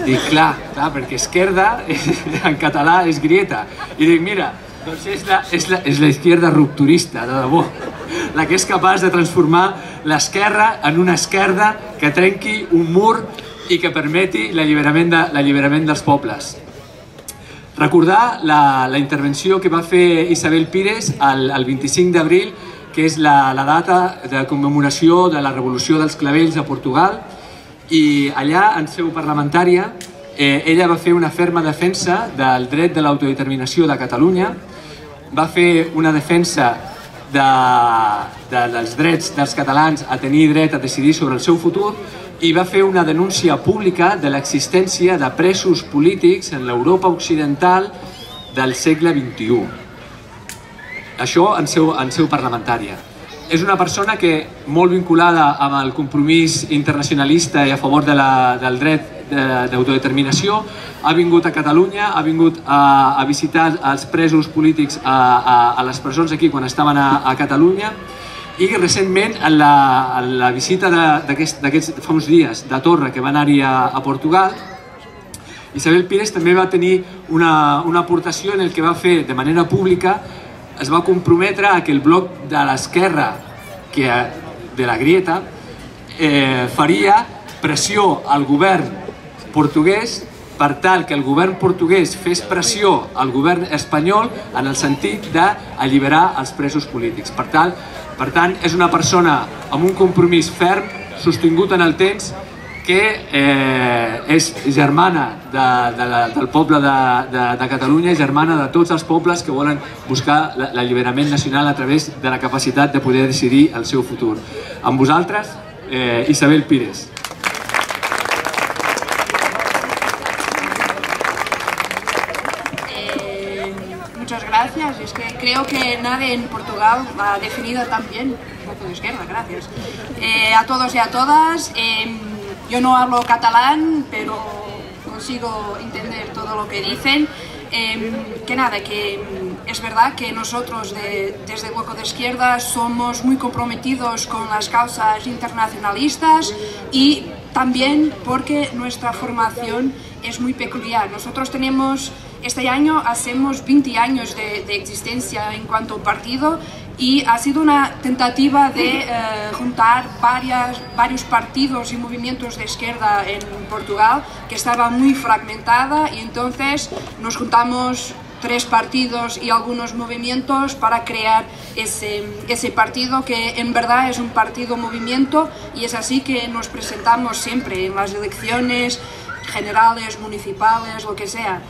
Dic, clar, perquè Esquerda en català és grieta. I dic, mira, doncs és la izquierda rupturista, de debò, la que és capaç de transformar l'esquerra en una esquerda que trenqui un mur i que permeti l'alliberament dels pobles. Recordar la intervenció que va fer Isabel Pires el 25 d'abril, que és la data de commemoració de la Revolució dels Clavells a Portugal, i allà, en seu parlamentària, ella va fer una ferma defensa del dret de l'autodeterminació de Catalunya, va fer una defensa dels drets dels catalans a tenir dret a decidir sobre el seu futur, i va fer una denúncia pública de l'existència de presos polítics en l'Europa occidental del segle XXI. Això en seu parlamentària. És una persona que, molt vinculada amb el compromís internacionalista i a favor del dret d'autodeterminació, ha vingut a Catalunya, ha vingut a visitar els presos polítics a les presons aquí quan estaven a Catalunya, i recentment, en la visita d'aquests fa uns dies de Torra que va anar-hi a Portugal, Isabel Pires també va tenir una aportació en el que va fer de manera pública, es va comprometre a que el bloc de l'esquerra de la grieta faria pressió al govern portuguès per tal que el govern portuguès fes pressió al govern espanyol en el sentit d'alliberar els presos polítics. Per tant, és una persona amb un compromís ferm, sostingut en el temps, que és germana del poble de Catalunya, germana de tots els pobles que volen buscar l'alliberament nacional a través de la capacitat de poder decidir el seu futur. Amb vosaltres, Isabel Pires. muchas gracias. Es que creo que nadie en Portugal ha definido tan bien el voto de izquierda. Gracias. A todos y a todas. Yo no hablo catalán, pero consigo entender todo lo que dicen. Que es verdad que nosotros desde el Bloque de Izquierda somos muy comprometidos con las causas internacionalistas y también porque nuestra formación es muy peculiar. Nosotros este año hacemos 20 años de existencia en cuanto a partido y ha sido una tentativa de juntar varios partidos y movimientos de izquierda en Portugal, que estaba muy fragmentada, y entonces nos juntamos 3 partidos y algunos movimientos para crear ese partido, que en verdad es un partido-movimiento, y es así que nos presentamos siempre en las elecciones generales, municipales, lo que sea.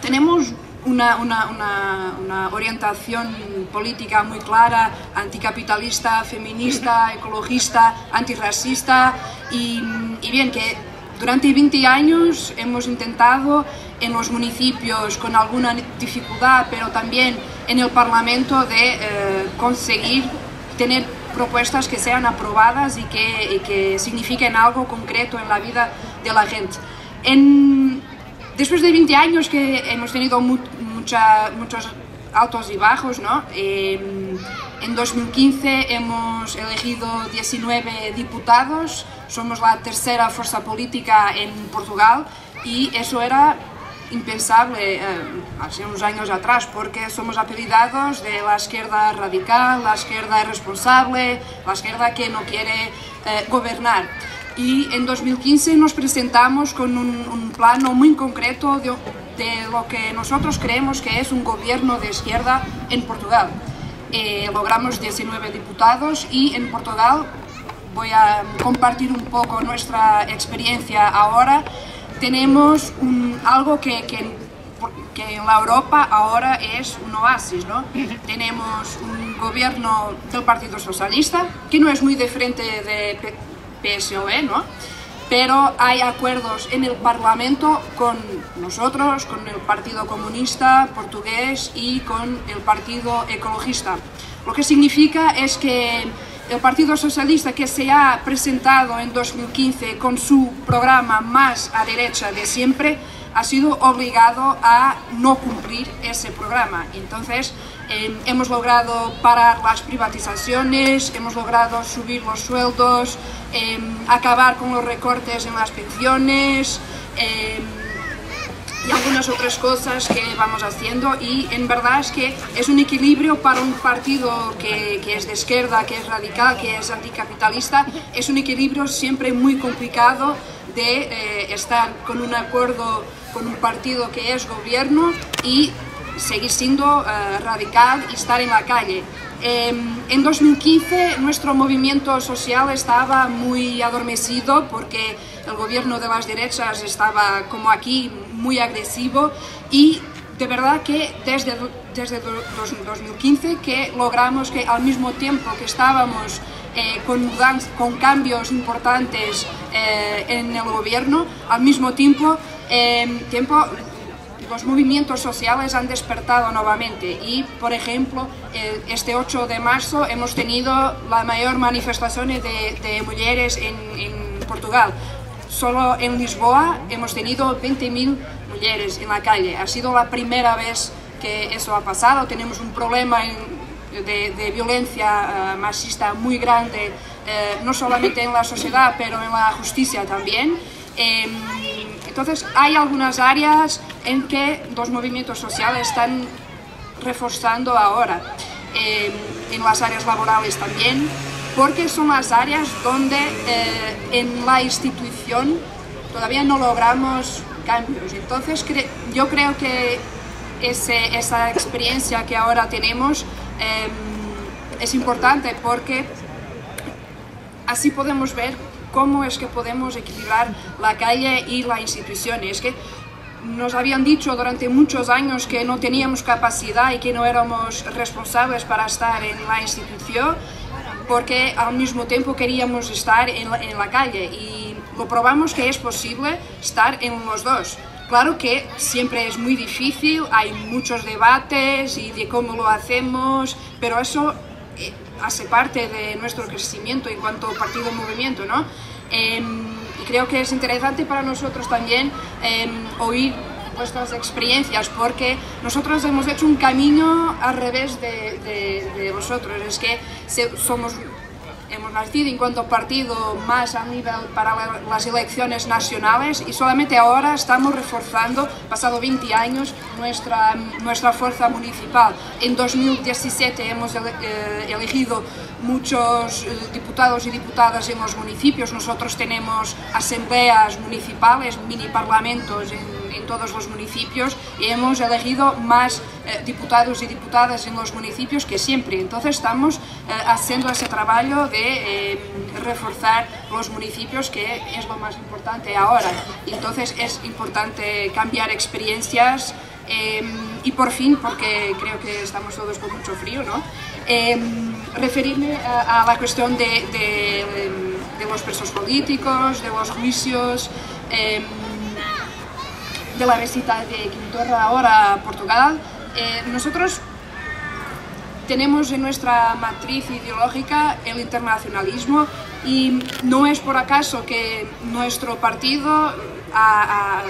Tenemos una orientación política muy clara, anticapitalista, feminista, ecologista, antirracista, y bien, que durante 20 años hemos intentado en los municipios, con alguna dificultad, pero también en el Parlamento, de conseguir tener propuestas que sean aprobadas y que signifiquen algo concreto en la vida de la gente. Después de 20 años que hemos tenido muchos altos y bajos, ¿no? En 2015 hemos elegido 19 diputados, somos la tercera fuerza política en Portugal, y eso era impensable hace unos años atrás, porque somos apellidados de la izquierda radical, la izquierda irresponsable, la izquierda que no quiere gobernar. Y en 2015 nos presentamos con un plano muy concreto de lo que nosotros creemos que es un gobierno de izquierda en Portugal. Logramos 19 diputados, y en Portugal, voy a compartir un poco nuestra experiencia ahora, tenemos algo que en la Europa ahora es un oasis, ¿no? Tenemos un gobierno del Partido Socialista, que no es muy diferente de PSOE, ¿no? Pero hay acuerdos en el Parlamento con nosotros, con el Partido Comunista Portugués y con el Partido Ecologista. Lo que significa es que el Partido Socialista, que se ha presentado en 2015 con su programa más a derecha de siempre, ha sido obligado a no cumplir ese programa. Entonces, hemos logrado parar las privatizaciones, hemos logrado subir los sueldos, acabar con los recortes en las pensiones, y algunas otras cosas que vamos haciendo, y en verdad es que es un equilibrio para un partido que es de izquierda, que es radical, que es anticapitalista. Es un equilibrio siempre muy complicado de estar con un acuerdo con un partido que es gobierno y seguir siendo radical y estar en la calle. En 2015 nuestro movimiento social estaba muy adormecido porque el gobierno de las derechas estaba, como aquí, muy agresivo, y de verdad que desde 2015 que logramos que al mismo tiempo que estábamos con cambios importantes en el gobierno, al mismo tiempo los movimientos sociales han despertado nuevamente, y por ejemplo este 8 de marzo hemos tenido la mayor manifestación de mujeres en Portugal. Solo en Lisboa hemos tenido 20.000 mujeres en la calle. Ha sido la primera vez que eso ha pasado. Tenemos un problema de violencia machista muy grande, no solamente en la sociedad, pero en la justicia también. Entonces hay algunas áreas en que los movimientos sociales están reforzando ahora, en las áreas laborales también, porque son las áreas donde en la institución todavía no logramos cambios. Entonces yo creo que esa experiencia que ahora tenemos es importante, porque así podemos ver cómo es que podemos equilibrar la calle y la institución. Es que nos habían dicho durante muchos años que no teníamos capacidad y que no éramos responsables para estar en la institución, porque al mismo tiempo queríamos estar en la calle, y lo probamos que es posible estar en los dos. Claro que siempre es muy difícil, hay muchos debates y de cómo lo hacemos, pero eso hace parte de nuestro crecimiento en cuanto a partido-movimiento, ¿no? Y creo que es interesante para nosotros también oír vuestras experiencias, porque nosotros hemos hecho un camino al revés de vosotros. Es que hemos nacido en cuanto partido más a nivel para las elecciones nacionales y solamente ahora estamos reforzando, pasado 20 años, nuestra fuerza municipal. En 2017 hemos elegido muchos diputados y diputadas en los municipios. Nosotros tenemos asambleas municipales, mini parlamentos en todos los municipios, y hemos elegido más diputados y diputadas en los municipios que siempre. Entonces estamos haciendo ese trabajo de reforzar los municipios, que es lo más importante ahora. Entonces es importante cambiar experiencias y por fin, porque creo que estamos todos con mucho frío, ¿no? Referirme a la cuestión de los presos políticos, de los juicios, de la visita de Quim Torra ahora a Portugal. Nosotros tenemos en nuestra matriz ideológica el internacionalismo, y no es por acaso que nuestro partido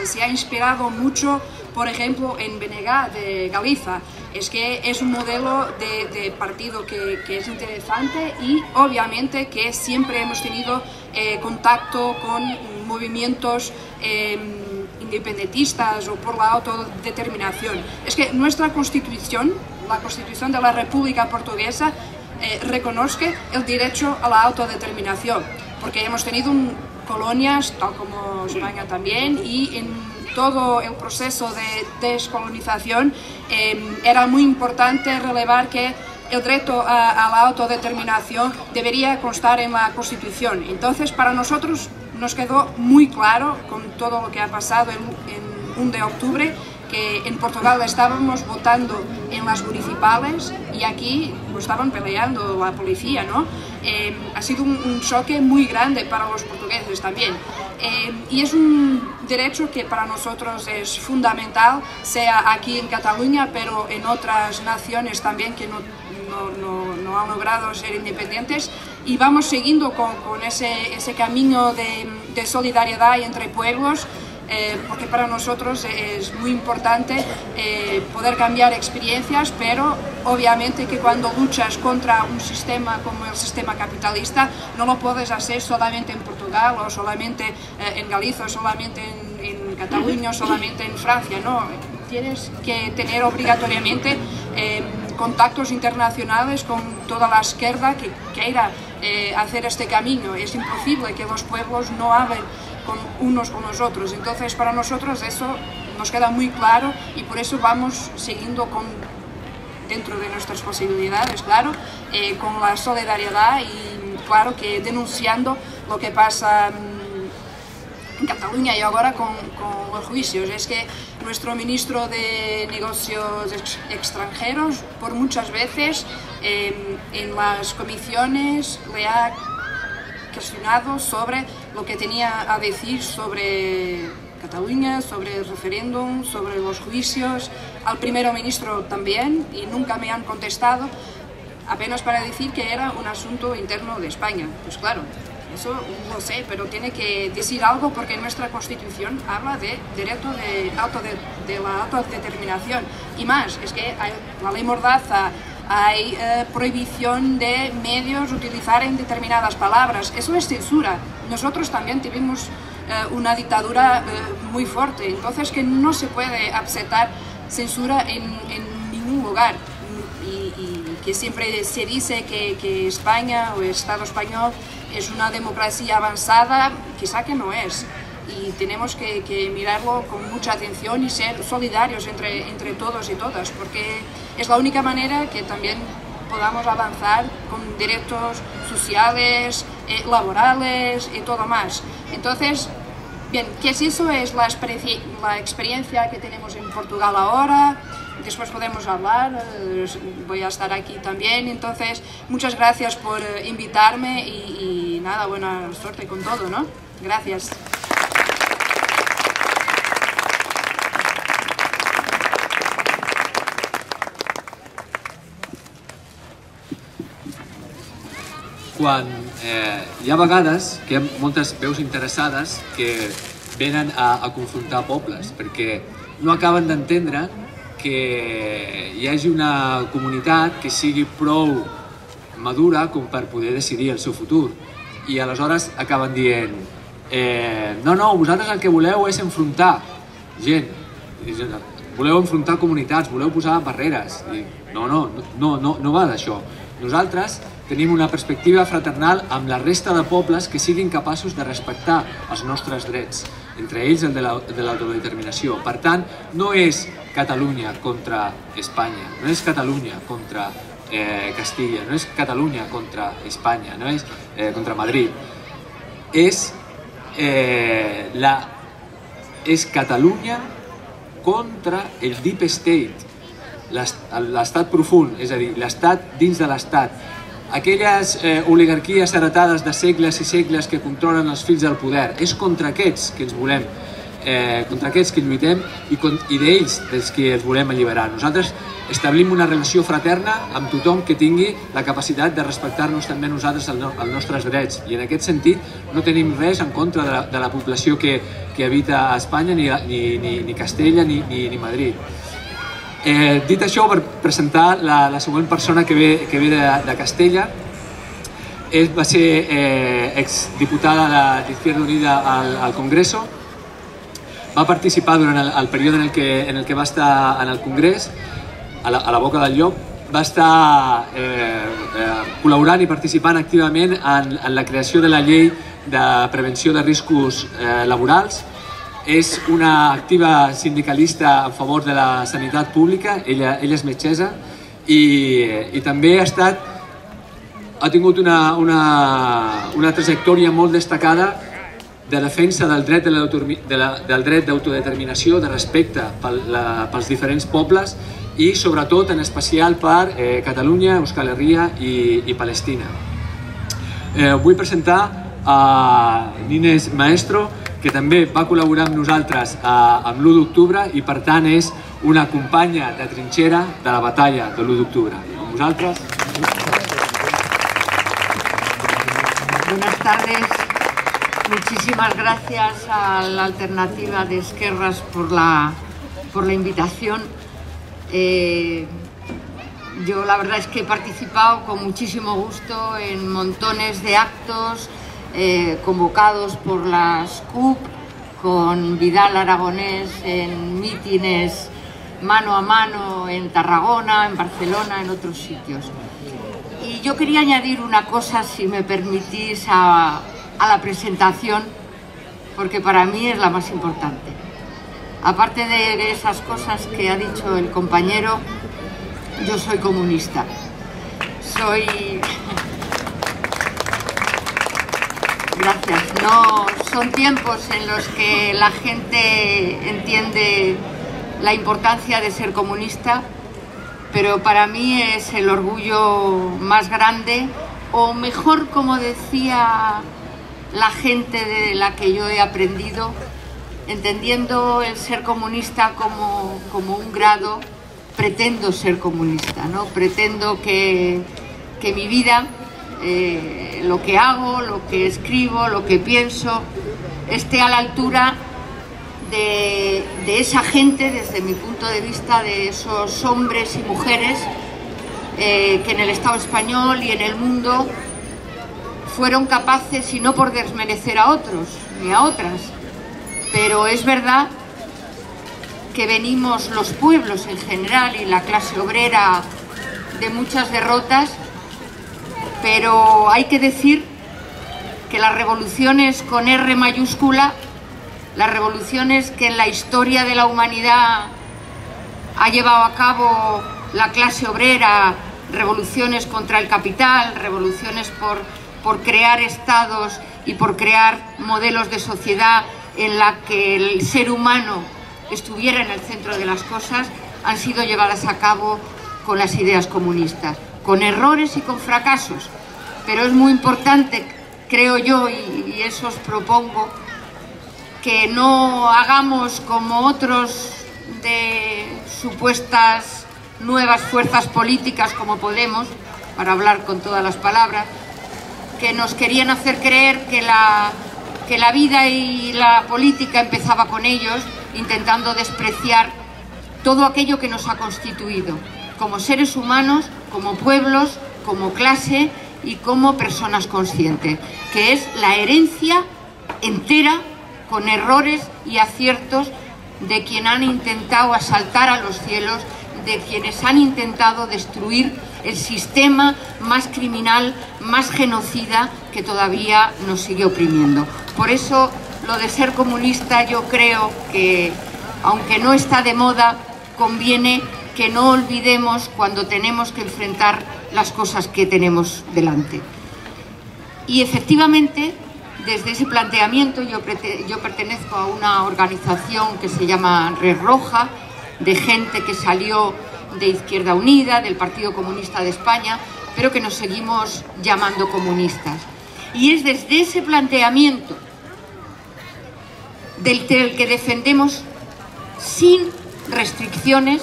se ha inspirado mucho, por ejemplo, en BNG de Galicia. Es que es un modelo de partido que es interesante, y obviamente que siempre hemos tenido contacto con movimientos independentistas o por la autodeterminación. Es que nuestra Constitución, la Constitución de la República Portuguesa, reconoce el derecho a la autodeterminación, porque hemos tenido colonias, tal como España también, y en todo el proceso de descolonización era muy importante relevar que el derecho a la autodeterminación debería constar en la Constitución. Entonces, para nosotros nos quedó muy claro, con todo lo que ha pasado en 1 de octubre, que en Portugal estábamos votando en las municipales y aquí lo estaban peleando la policía, ¿no? Ha sido un choque muy grande para los portugueses también. Y es un derecho que para nosotros es fundamental, sea aquí en Cataluña, pero en otras naciones también que no han logrado ser independientes, y vamos siguiendo con ese camino de solidaridad entre pueblos, porque para nosotros es muy importante poder cambiar experiencias, pero obviamente que cuando luchas contra un sistema como el sistema capitalista no lo puedes hacer solamente en Portugal o solamente en Galicia o solamente en Cataluña o solamente en Francia, no, tienes que tener obligatoriamente contactos internacionales con toda la izquierda que quiera hacer este camino. Es imposible que los pueblos no hablen unos con los otros. Entonces para nosotros eso nos queda muy claro, y por eso vamos siguiendo dentro de nuestras posibilidades, claro, con la solidaridad y claro que denunciando lo que pasa en Cataluña y ahora con los juicios. Es que nuestro ministro de Negocios Extranjeros por muchas veces en las comisiones le ha cuestionado sobre lo que tenía a decir sobre Cataluña, sobre el referéndum, sobre los juicios, al primer ministro también, y nunca me han contestado, apenas para decir que era un asunto interno de España. Pues claro, eso lo sé, pero tiene que decir algo, porque nuestra Constitución habla de derecho de la autodeterminación. Y más, es que hay la ley Mordaza, hay prohibición de medios utilizar en determinadas palabras. Eso es censura. Nosotros también tuvimos una dictadura muy fuerte, entonces que no se puede aceptar censura en ningún lugar. Y que siempre se dice que España o el Estado español es una democracia avanzada, quizá que no es. Y tenemos que mirarlo con mucha atención y ser solidarios entre todos y todas, porque es la única manera que también podamos avanzar con derechos sociales, laborales y todo más. Entonces, bien, ¿qué es eso? Es la experiencia que tenemos en Portugal ahora. Después podemos hablar, voy a estar aquí también. Entonces, muchas gracias por invitarme y nada, buena suerte con todo, ¿no? Gracias. quan hi ha vegades que hi ha moltes veus interessades que venen a confrontar pobles, perquè no acaben d'entendre que hi hagi una comunitat que sigui prou madura com per poder decidir el seu futur. I aleshores acaben dient no, vosaltres el que voleu és enfrontar gent, voleu enfrontar comunitats, voleu posar barreres. I no va d'això. Nosaltres tenim una perspectiva fraternal amb la resta de pobles que siguin capaços de respectar els nostres drets, entre ells el de l'autodeterminació. Per tant, no és Catalunya contra Espanya, no és Catalunya contra Castilla, no és Catalunya contra Espanya, no és contra Madrid. És Catalunya contra el Deep State, l'estat profund, és a dir, l'estat dins de l'estat. Aquelles oligarquies heretades de segles i segles que controlen els fills del poder. És contra aquests que ens volem, contra aquests que lluitem i d'ells dels que ens volem alliberar. Nosaltres establim una relació fraterna amb tothom que tingui la capacitat de respectar-nos també nosaltres els nostres drets. I en aquest sentit no tenim res en contra de la població que habita a Espanya, ni Castella ni Madrid. Dit això, per presentar la següent persona que ve de Castella, va ser exdiputada d'Izquierda Unida al Congreso, va participar durant el període en el que va estar en el Congrés, a la boca del llop, va estar col·laborant i participant activament en la creació de la llei de prevenció de riscos laborals. És una activa sindicalista a favor de la sanitat pública, ella és metgessa i també ha tingut una trajectòria molt destacada de defensa del dret d'autodeterminació, de respecte pels diferents pobles i sobretot en especial per Catalunya, Euskal Herria i Palestina. Vull presentar a Nines Maestro, que també va col·laborar amb nosaltres amb l'1 d'octubre i per tant és una companya de trinxera de la batalla de l'1 d'octubre. Amb vosaltres. Buenas tardes. Muchísimas gracias a la Alternativa de Esquerras por la invitación. Yo la verdad es que he participado con muchísimo gusto en montones de actos convocados por las CUP, con Vidal Aragonés en mítines mano a mano en Tarragona, en Barcelona, en otros sitios. Y yo quería añadir una cosa, si me permitís, a la presentación, porque para mí es la más importante. Aparte de esas cosas que ha dicho el compañero, yo soy comunista. Gracias. No son tiempos en los que la gente entiende la importancia de ser comunista, pero para mí es el orgullo más grande, o mejor, como decía la gente de la que yo he aprendido, entendiendo el ser comunista como un grado, pretendo ser comunista, ¿no? Pretendo que mi vida, lo que hago, lo que escribo, lo que pienso, esté a la altura de esa gente, desde mi punto de vista, de esos hombres y mujeres que en el Estado español y en el mundo fueron capaces, y no por desmerecer a otros ni a otras, pero es verdad que venimos los pueblos en general y la clase obrera de muchas derrotas, pero hay que decir que las revoluciones con R mayúscula, las revoluciones que en la historia de la humanidad ha llevado a cabo la clase obrera, revoluciones contra el capital, revoluciones por crear estados y por crear modelos de sociedad en la que el ser humano estuviera en el centro de las cosas, han sido llevadas a cabo con las ideas comunistas, con errores y con fracasos. Pero es muy importante, creo yo, y eso os propongo, que no hagamos como otros de supuestas nuevas fuerzas políticas como Podemos, para hablar con todas las palabras, que nos querían hacer creer que la vida y la política empezaba con ellos, intentando despreciar todo aquello que nos ha constituido como seres humanos, como pueblos, como clase y como personas conscientes, que es la herencia entera, con errores y aciertos, de quienes han intentado asaltar a los cielos, de quienes han intentado destruir el sistema más criminal, más genocida, que todavía nos sigue oprimiendo. Por eso, lo de ser comunista, yo creo que, aunque no está de moda, conviene que no olvidemos cuando tenemos que enfrentar las cosas que tenemos delante. Y efectivamente, desde ese planteamiento, yo pertenezco a una organización que se llama Red Roja, de gente que salió de Izquierda Unida, del Partido Comunista de España, pero que nos seguimos llamando comunistas. Y es desde ese planteamiento del que defendemos, sin restricciones,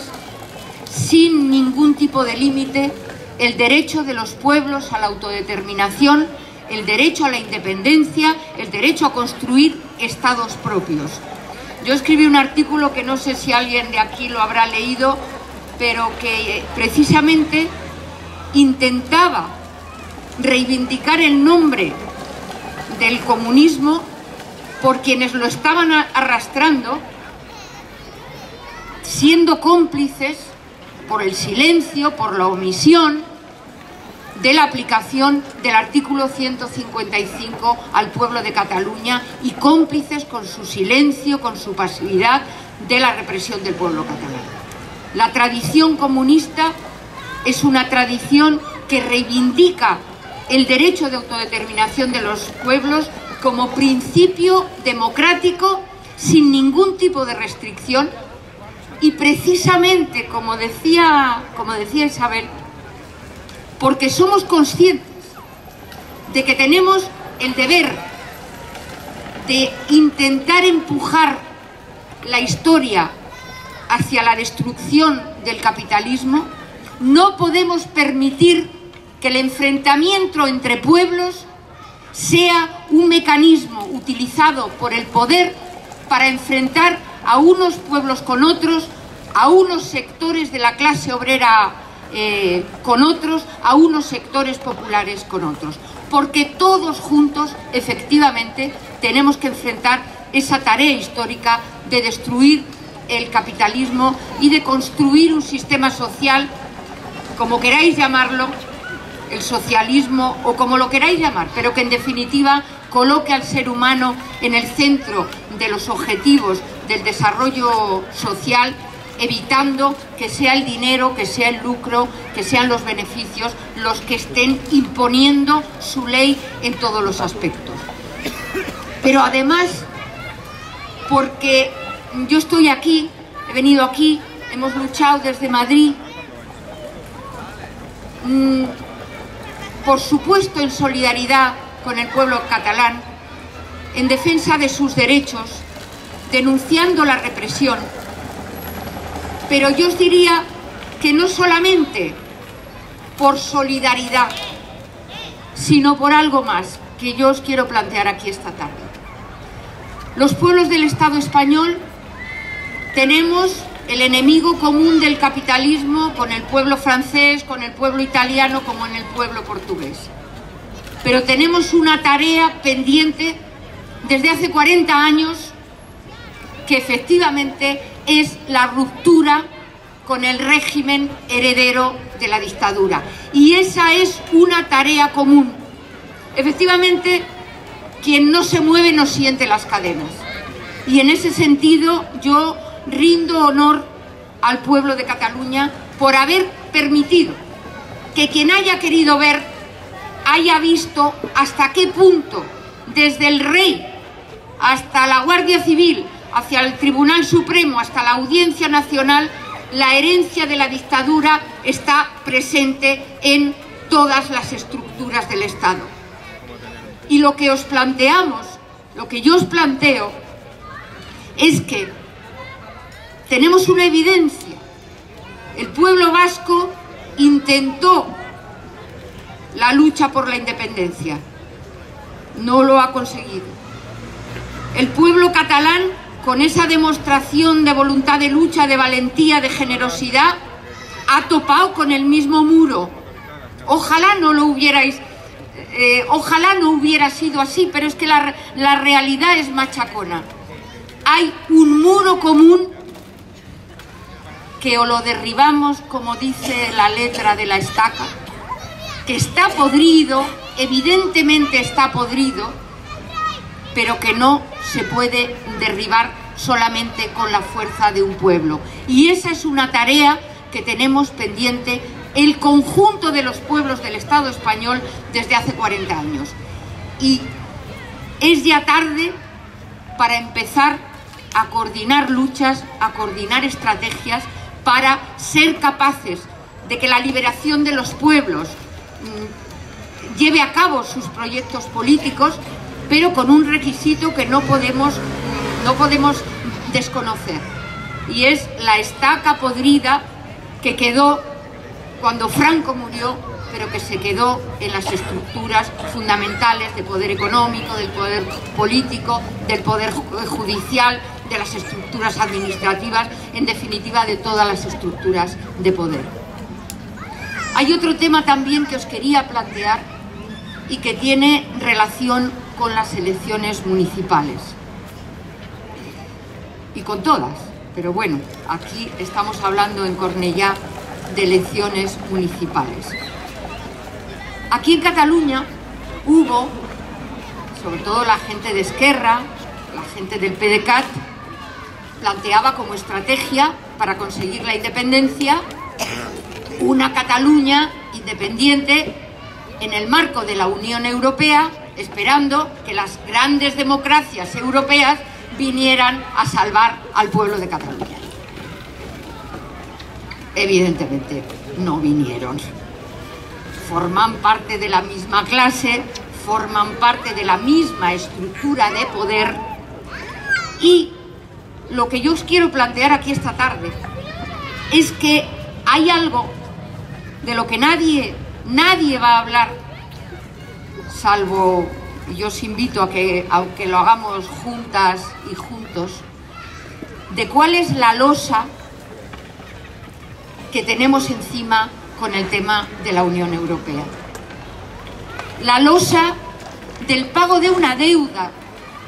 sin ningún tipo de límite, el derecho de los pueblos a la autodeterminación, el derecho a la independencia, el derecho a construir estados propios. Yo escribí un artículo que no sé si alguien de aquí lo habrá leído, pero que precisamente intentaba reivindicar el nombre del comunismo por quienes lo estaban arrastrando, siendo cómplices por el silencio, por la omisión de la aplicación del artículo 155 al pueblo de Cataluña y cómplices con su silencio, con su pasividad de la represión del pueblo catalán. La tradición comunista es una tradición que reivindica el derecho de autodeterminación de los pueblos como principio democrático, sin ningún tipo de restricción, y precisamente, como decía Isabel, porque somos conscientes de que tenemos el deber de intentar empujar la historia hacia la destrucción del capitalismo, no podemos permitir que el enfrentamiento entre pueblos sea un mecanismo utilizado por el poder para enfrentar a unos pueblos con otros, a unos sectores de la clase obrera con otros, a unos sectores populares con otros. Porque todos juntos, efectivamente, tenemos que enfrentar esa tarea histórica de destruir el capitalismo y de construir un sistema social, como queráis llamarlo, el socialismo o como lo queráis llamar, pero que en definitiva coloque al ser humano en el centro de los objetivos del desarrollo social, evitando que sea el dinero, que sea el lucro, que sean los beneficios los que estén imponiendo su ley en todos los aspectos. Pero además, porque yo estoy aquí, he venido aquí, hemos luchado desde Madrid, por supuesto en solidaridad con el pueblo catalán, en defensa de sus derechos, denunciando la represión. Pero yo os diría que no solamente por solidaridad, sino por algo más que yo os quiero plantear aquí esta tarde. Los pueblos del Estado español tenemos el enemigo común del capitalismo con el pueblo francés, con el pueblo italiano, como en el pueblo portugués. Pero tenemos una tarea pendiente desde hace 40 años, que efectivamente es la ruptura con el régimen heredero de la dictadura. Y esa es una tarea común. Efectivamente, quien no se mueve no siente las cadenas. Y en ese sentido yo rindo honor al pueblo de Cataluña por haber permitido que quien haya querido ver haya visto hasta qué punto, desde el rey hasta la Guardia Civil, hacia el Tribunal Supremo, hasta la Audiencia Nacional, la herencia de la dictadura está presente en todas las estructuras del Estado. Y lo que os planteamos, lo que yo os planteo, es que tenemos una evidencia. El pueblo vasco intentó la lucha por la independencia, no lo ha conseguido. El pueblo catalán, con esa demostración de voluntad de lucha, de valentía, de generosidad, ha topado con el mismo muro. Ojalá no lo hubierais, ojalá no hubiera sido así, pero es que la realidad es machacona. Hay un muro común que o lo derribamos, como dice la letra de la estaca, que está podrido, evidentemente está podrido, pero que no se puede derribar solamente con la fuerza de un pueblo. Y esa es una tarea que tenemos pendiente el conjunto de los pueblos del Estado español desde hace 40 años. Y es ya tarde para empezar a coordinar luchas, a coordinar estrategias para ser capaces de que la liberación de los pueblos lleve a cabo sus proyectos políticos, pero con un requisito que no podemos desconocer, y es la estaca podrida que quedó cuando Franco murió, pero que se quedó en las estructuras fundamentales del poder económico, del poder político, del poder judicial, de las estructuras administrativas, en definitiva de todas las estructuras de poder. Hay otro tema también que os quería plantear y que tiene relación con las elecciones municipales. Y con todas, pero bueno, aquí estamos hablando en Cornellá de elecciones municipales. Aquí en Cataluña hubo, sobre todo la gente de Esquerra, la gente del PDeCAT, planteaba como estrategia para conseguir la independencia una Cataluña independiente en el marco de la Unión Europea, esperando que las grandes democracias europeas vinieran a salvar al pueblo de Cataluña. Evidentemente no vinieron. Forman parte de la misma clase, forman parte de la misma estructura de poder, y lo que yo os quiero plantear aquí esta tarde es que hay algo de lo que nadie va a hablar, salvo, yo os invito a que, aunque lo hagamos juntas y juntos, de cuál es la losa que tenemos encima con el tema de la Unión Europea. La losa del pago de una deuda,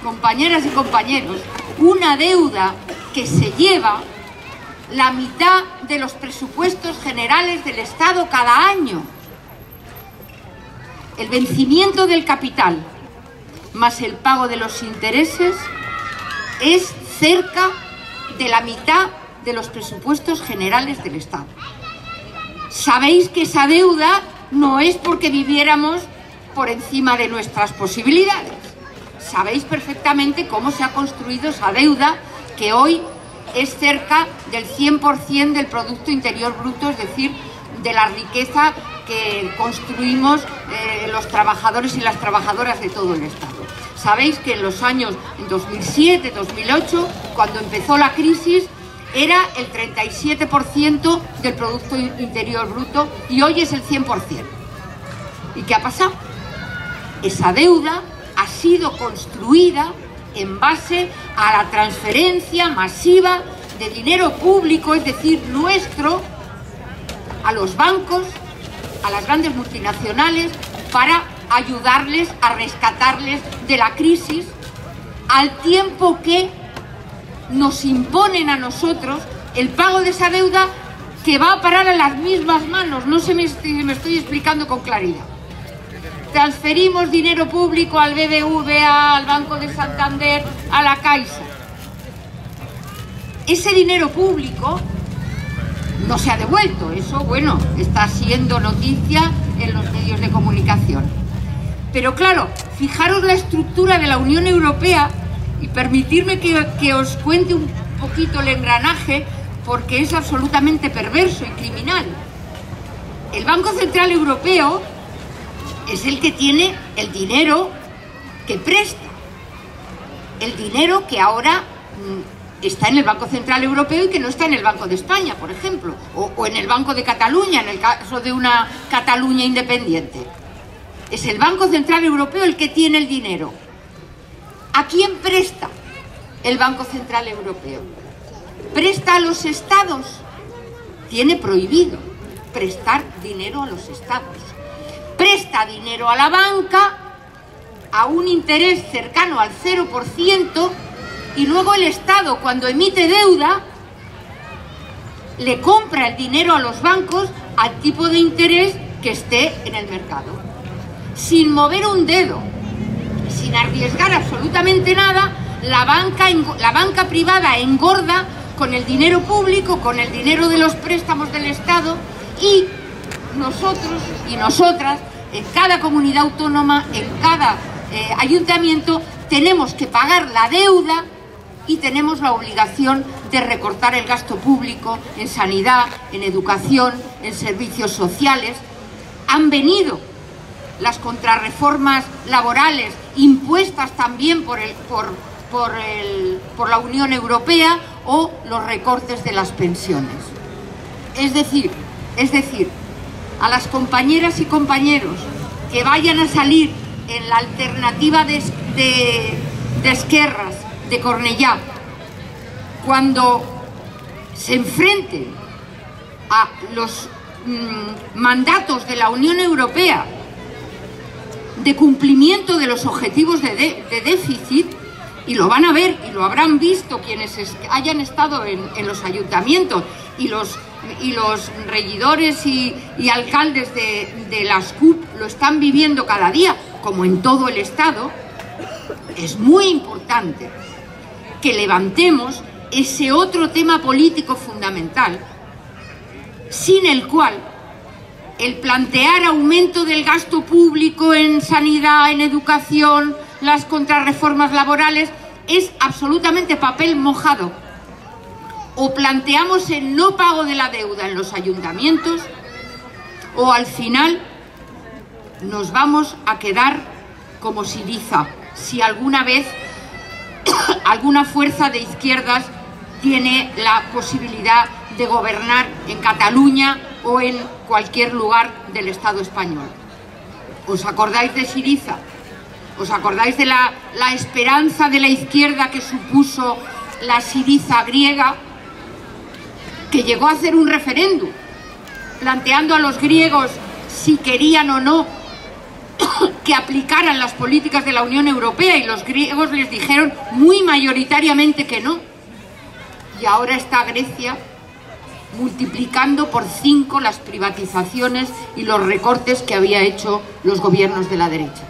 compañeras y compañeros, una deuda que se lleva la mitad de los presupuestos generales del Estado cada año. El vencimiento del capital más el pago de los intereses es cerca de la mitad de los presupuestos generales del Estado. Sabéis que esa deuda no es porque viviéramos por encima de nuestras posibilidades. Sabéis perfectamente cómo se ha construido esa deuda, que hoy es cerca del 100% del Producto Interior Bruto, es decir, de la riqueza que construimos los trabajadores y las trabajadoras de todo el Estado. Sabéis que en los años 2007, 2008, cuando empezó la crisis, era el 37% del Producto Interior Bruto y hoy es el 100%. ¿Y qué ha pasado? Esa deuda ha sido construida en base a la transferencia masiva de dinero público, es decir, nuestro, a los bancos, a las grandes multinacionales, para ayudarles a rescatarles de la crisis, al tiempo que nos imponen a nosotros el pago de esa deuda que va a parar a las mismas manos. No sé si me estoy explicando con claridad. Transferimos dinero público al BBVA, al Banco de Santander, a la Caixa. Ese dinero público no se ha devuelto. Eso, bueno, está siendo noticia en los medios de comunicación. Pero claro, fijaros la estructura de la Unión Europea y permitirme que os cuente un poquito el engranaje, porque es absolutamente perverso y criminal. El Banco Central Europeo es el que tiene el dinero que presta, el dinero que ahora está en el Banco Central Europeo y que no está en el Banco de España, por ejemplo, o en el Banco de Cataluña, en el caso de una Cataluña independiente. Es el Banco Central Europeo el que tiene el dinero. ¿A quién presta el Banco Central Europeo? ¿Presta a los estados? Tiene prohibido prestar dinero a los estados. Presta dinero a la banca a un interés cercano al 0% y luego el Estado, cuando emite deuda, le compra el dinero a los bancos al tipo de interés que esté en el mercado. Sin mover un dedo, sin arriesgar absolutamente nada, la banca privada engorda con el dinero público, con el dinero de los préstamos del Estado, y nosotros y nosotras, en cada comunidad autónoma, en cada ayuntamiento, tenemos que pagar la deuda y tenemos la obligación de recortar el gasto público en sanidad, en educación, en servicios sociales. Han venido las contrarreformas laborales impuestas también por la Unión Europea, o los recortes de las pensiones. Es decir, a las compañeras y compañeros que vayan a salir en la alternativa de Esquerras, de Cornellá, cuando se enfrenten a los mandatos de la Unión Europea de cumplimiento de los objetivos de déficit, y lo van a ver y lo habrán visto quienes hayan estado en los ayuntamientos, y los regidores y alcaldes de las CUP lo están viviendo cada día, como en todo el Estado. Es muy importante que levantemos ese otro tema político fundamental, sin el cual el plantear aumento del gasto público en sanidad, en educación, las contrarreformas laborales, es absolutamente papel mojado. O planteamos el no pago de la deuda en los ayuntamientos, o al final nos vamos a quedar como Syriza, si alguna vez alguna fuerza de izquierdas tiene la posibilidad de gobernar en Cataluña o en cualquier lugar del Estado español. ¿Os acordáis de Syriza? ¿Os acordáis de la esperanza de la izquierda que supuso la Syriza griega, que llegó a hacer un referéndum planteando a los griegos si querían o no que aplicaran las políticas de la Unión Europea, y los griegos les dijeron muy mayoritariamente que no? Y ahora está Grecia multiplicando por 5 las privatizaciones y los recortes que había hecho los gobiernos de la derecha.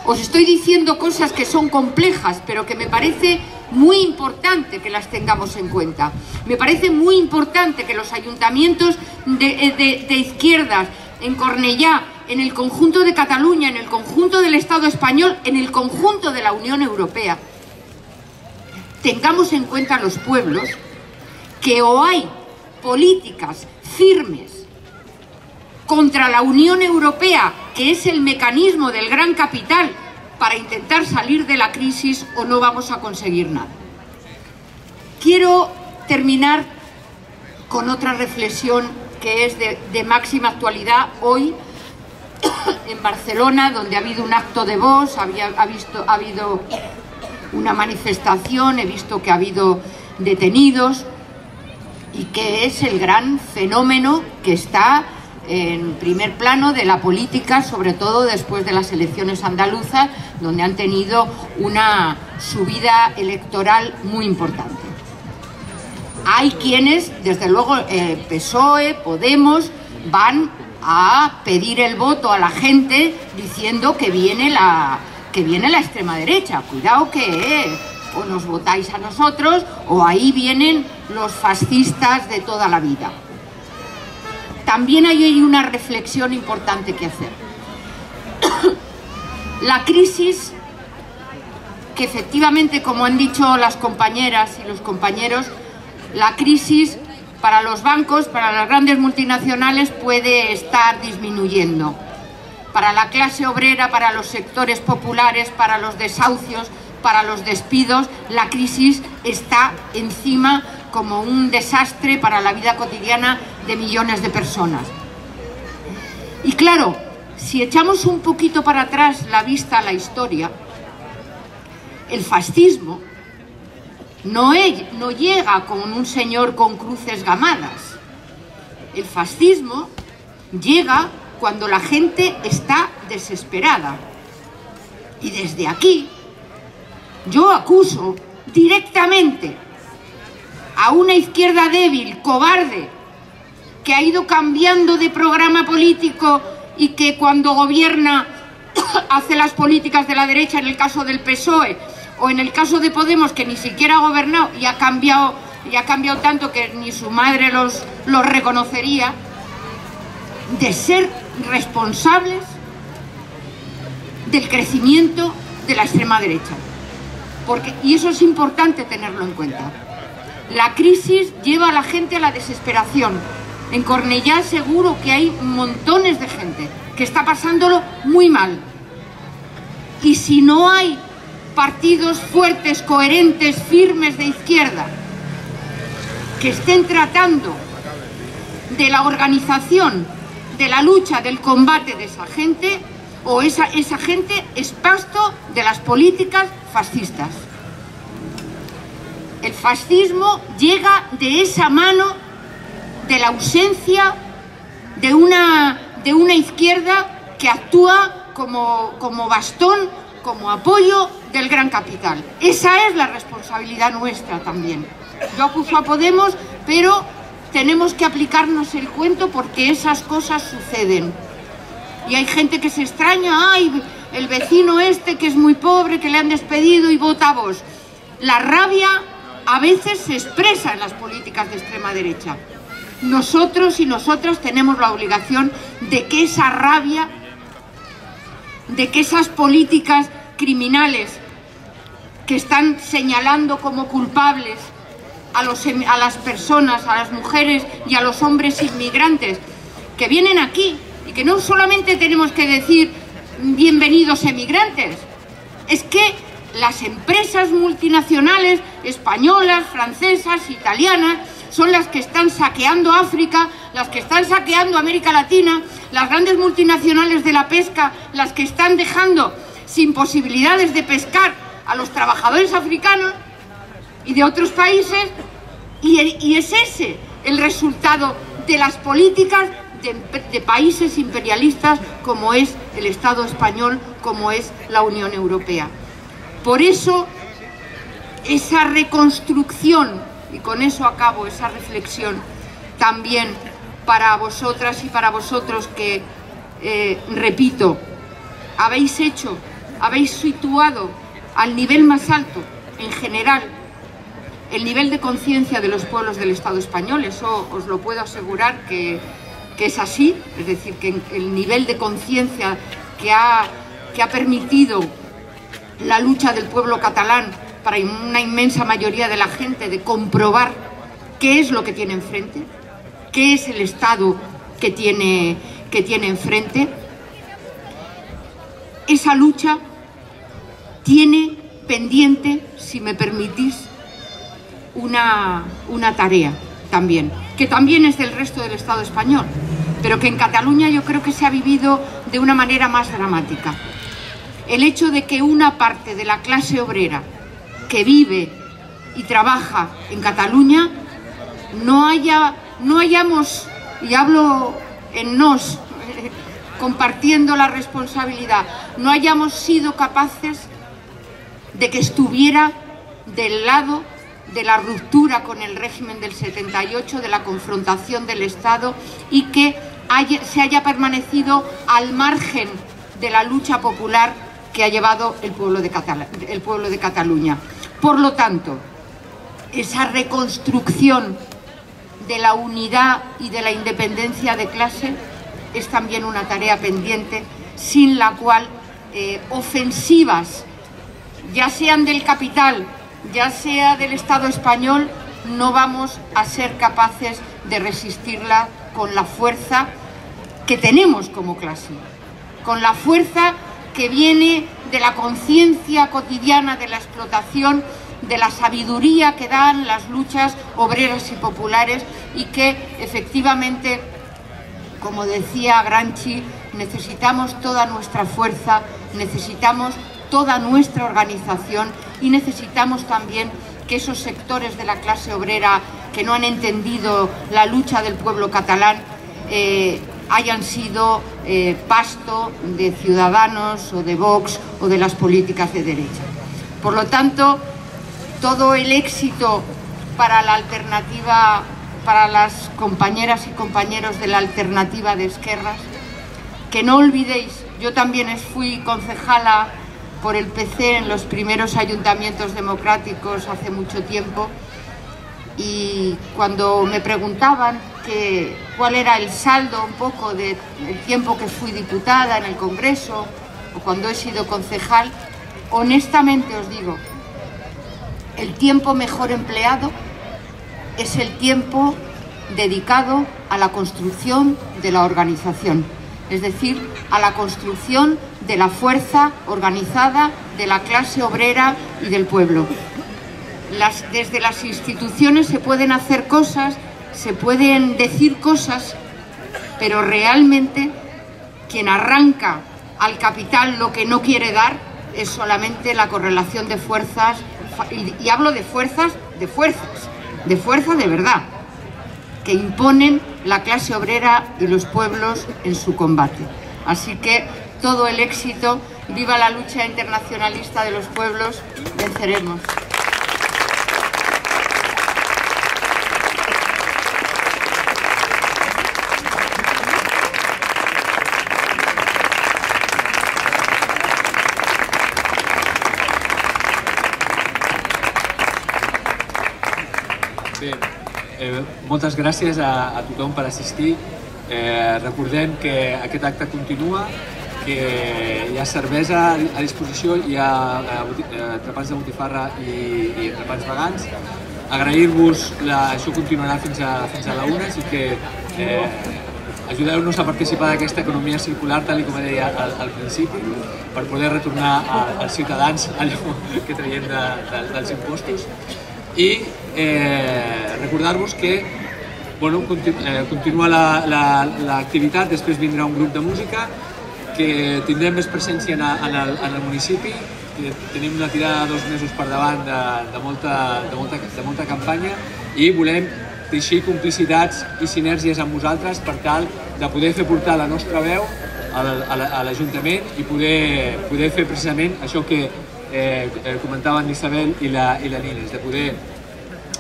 Os estoy diciendo cosas que son complejas, pero que me parece muy importante que las tengamos en cuenta. Me parece muy importante que los ayuntamientos de izquierdas, en Cornellá, en el conjunto de Cataluña, en el conjunto del Estado español, en el conjunto de la Unión Europea, tengamos en cuenta a los pueblos, que o hay políticas firmes contra la Unión Europea, que es el mecanismo del gran capital para intentar salir de la crisis, o no vamos a conseguir nada. Quiero terminar con otra reflexión que es de máxima actualidad hoy en Barcelona, donde ha habido un acto de Vox, ha habido una manifestación, he visto que ha habido detenidos, y que es el gran fenómeno que está en primer plano de la política, sobre todo después de las elecciones andaluzas, donde han tenido una subida electoral muy importante. Hay quienes, desde luego, PSOE, Podemos, van a pedir el voto a la gente diciendo que viene la extrema derecha. Cuidado, que o nos votáis a nosotros o ahí vienen los fascistas de toda la vida. También hay una reflexión importante que hacer. La crisis, que efectivamente, como han dicho las compañeras y los compañeros, la crisis para los bancos, para las grandes multinacionales, puede estar disminuyendo. Para la clase obrera, para los sectores populares, para los desahucios, para los despidos, la crisis está encima como un desastre para la vida cotidiana de millones de personas. Y claro, si echamos un poquito para atrás la vista a la historia, el fascismo no llega con un señor con cruces gamadas. El fascismo llega cuando la gente está desesperada. Y desde aquí yo acuso directamente a una izquierda débil, cobarde, que ha ido cambiando de programa político y que cuando gobierna hace las políticas de la derecha, en el caso del PSOE, o en el caso de Podemos, que ni siquiera ha gobernado y ha cambiado tanto que ni su madre los reconocería, de ser responsables del crecimiento de la extrema derecha. Y eso es importante tenerlo en cuenta. La crisis lleva a la gente a la desesperación. En Cornellá seguro que hay montones de gente que está pasándolo muy mal. Y si no hay partidos fuertes, coherentes, firmes de izquierda, que estén tratando de la organización, de la lucha, del combate de esa gente, o esa gente es pasto de las políticas fascistas. El fascismo llega de esa mano, de la ausencia de una izquierda que actúa como bastón, como apoyo del gran capital. Esa es la responsabilidad nuestra también. Yo acuso a Podemos, pero tenemos que aplicarnos el cuento porque esas cosas suceden. Y hay gente que se extraña, ay, el vecino este que es muy pobre, que le han despedido y vota a Vox. La rabia a veces se expresa en las políticas de extrema derecha. Nosotros y nosotras tenemos la obligación de que esa rabia, de que esas políticas criminales que están señalando como culpables a las personas, a las mujeres y a los hombres inmigrantes que vienen aquí, y que no solamente tenemos que decir bienvenidos emigrantes, es que las empresas multinacionales españolas, francesas, italianas, son las que están saqueando África, las que están saqueando América Latina, las grandes multinacionales de la pesca, las que están dejando sin posibilidades de pescar a los trabajadores africanos y de otros países, y es ese el resultado de las políticas de países imperialistas como es el Estado español, como es la Unión Europea. Por eso, esa reconstrucción, y con eso acabo esa reflexión, también para vosotras y para vosotros que, repito, habéis situado al nivel más alto, en general, el nivel de conciencia de los pueblos del Estado español. Eso os lo puedo asegurar que es así, es decir, que el nivel de conciencia que ha permitido la lucha del pueblo catalán para una inmensa mayoría de la gente de comprobar qué es lo que tiene enfrente, qué es el Estado que tiene enfrente. Esa lucha tiene pendiente, si me permitís, una tarea también, que también es del resto del Estado español, pero que en Cataluña yo creo que se ha vivido de una manera más dramática. El hecho de que una parte de la clase obrera que vive y trabaja en Cataluña no hayamos, y hablo en nos, compartiendo la responsabilidad, no hayamos sido capaces de que estuviera del lado de la ruptura con el régimen del 78, de la confrontación del Estado, y que se haya permanecido al margen de la lucha popular que ha llevado el pueblo de Cataluña. Por lo tanto, esa reconstrucción de la unidad y de la independencia de clase es también una tarea pendiente, sin la cual ofensivas, ya sean del capital, ya sea del Estado español, no vamos a ser capaces de resistirla con la fuerza que tenemos como clase, con la fuerza que viene de la conciencia cotidiana de la explotación, de la sabiduría que dan las luchas obreras y populares, y que efectivamente Como decía Gramsci, necesitamos toda nuestra fuerza, necesitamos toda nuestra organización y necesitamos también que esos sectores de la clase obrera que no han entendido la lucha del pueblo catalán hayan sido pasto de Ciudadanos o de Vox o de las políticas de derecha. Por lo tanto, todo el éxito para la alternativa, para las compañeras y compañeros de la alternativa de Esquerras, que no olvidéis, yo también fui concejala por el PC en los primeros ayuntamientos democráticos hace mucho tiempo, y cuando me preguntaban cuál era el saldo un poco del tiempo que fui diputada en el Congreso o cuando he sido concejal, honestamente os digo, el tiempo mejor empleado es el tiempo dedicado a la construcción de la organización, es decir, a la construcción de la fuerza organizada de la clase obrera y del pueblo. Desde las instituciones se pueden hacer cosas, se pueden decir cosas, pero realmente quien arranca al capital lo que no quiere dar es solamente la correlación de fuerzas, y hablo de fuerzas de verdad, que imponen la clase obrera y los pueblos en su combate. Así que todo el éxito, viva la lucha internacionalista de los pueblos, venceremos. Bé, moltes gràcies a tothom per assistir. Recordem que aquest acte continua, que hi ha cervesa a disposició, hi ha entrepans de botifarra i entrepans vegans. Agrair-vos, això continuarà fins a la 1, així que ajudeu-nos a participar d'aquesta economia circular, tal com deia al principi, per poder retornar als ciutadans allò que traiem dels impostos. I recordar-vos que continua l'activitat, després vindrà un grup de música, que tindrem més presència en el municipi, tenim una tirada de 2 mesos per davant de molta campanya i volem teixir complicitats i sinergies amb vosaltres per tal de poder fer portar la nostra veu a l'Ajuntament i poder fer precisament això que comentaven l'Isabel i la Nines, de poder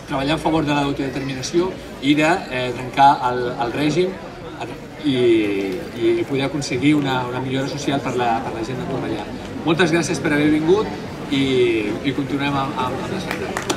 treballar a favor de l'autodeterminació i de trencar el règim i poder aconseguir una millora social per la gent de Cornellà. Moltes gràcies per haver vingut i continuem amb les festes.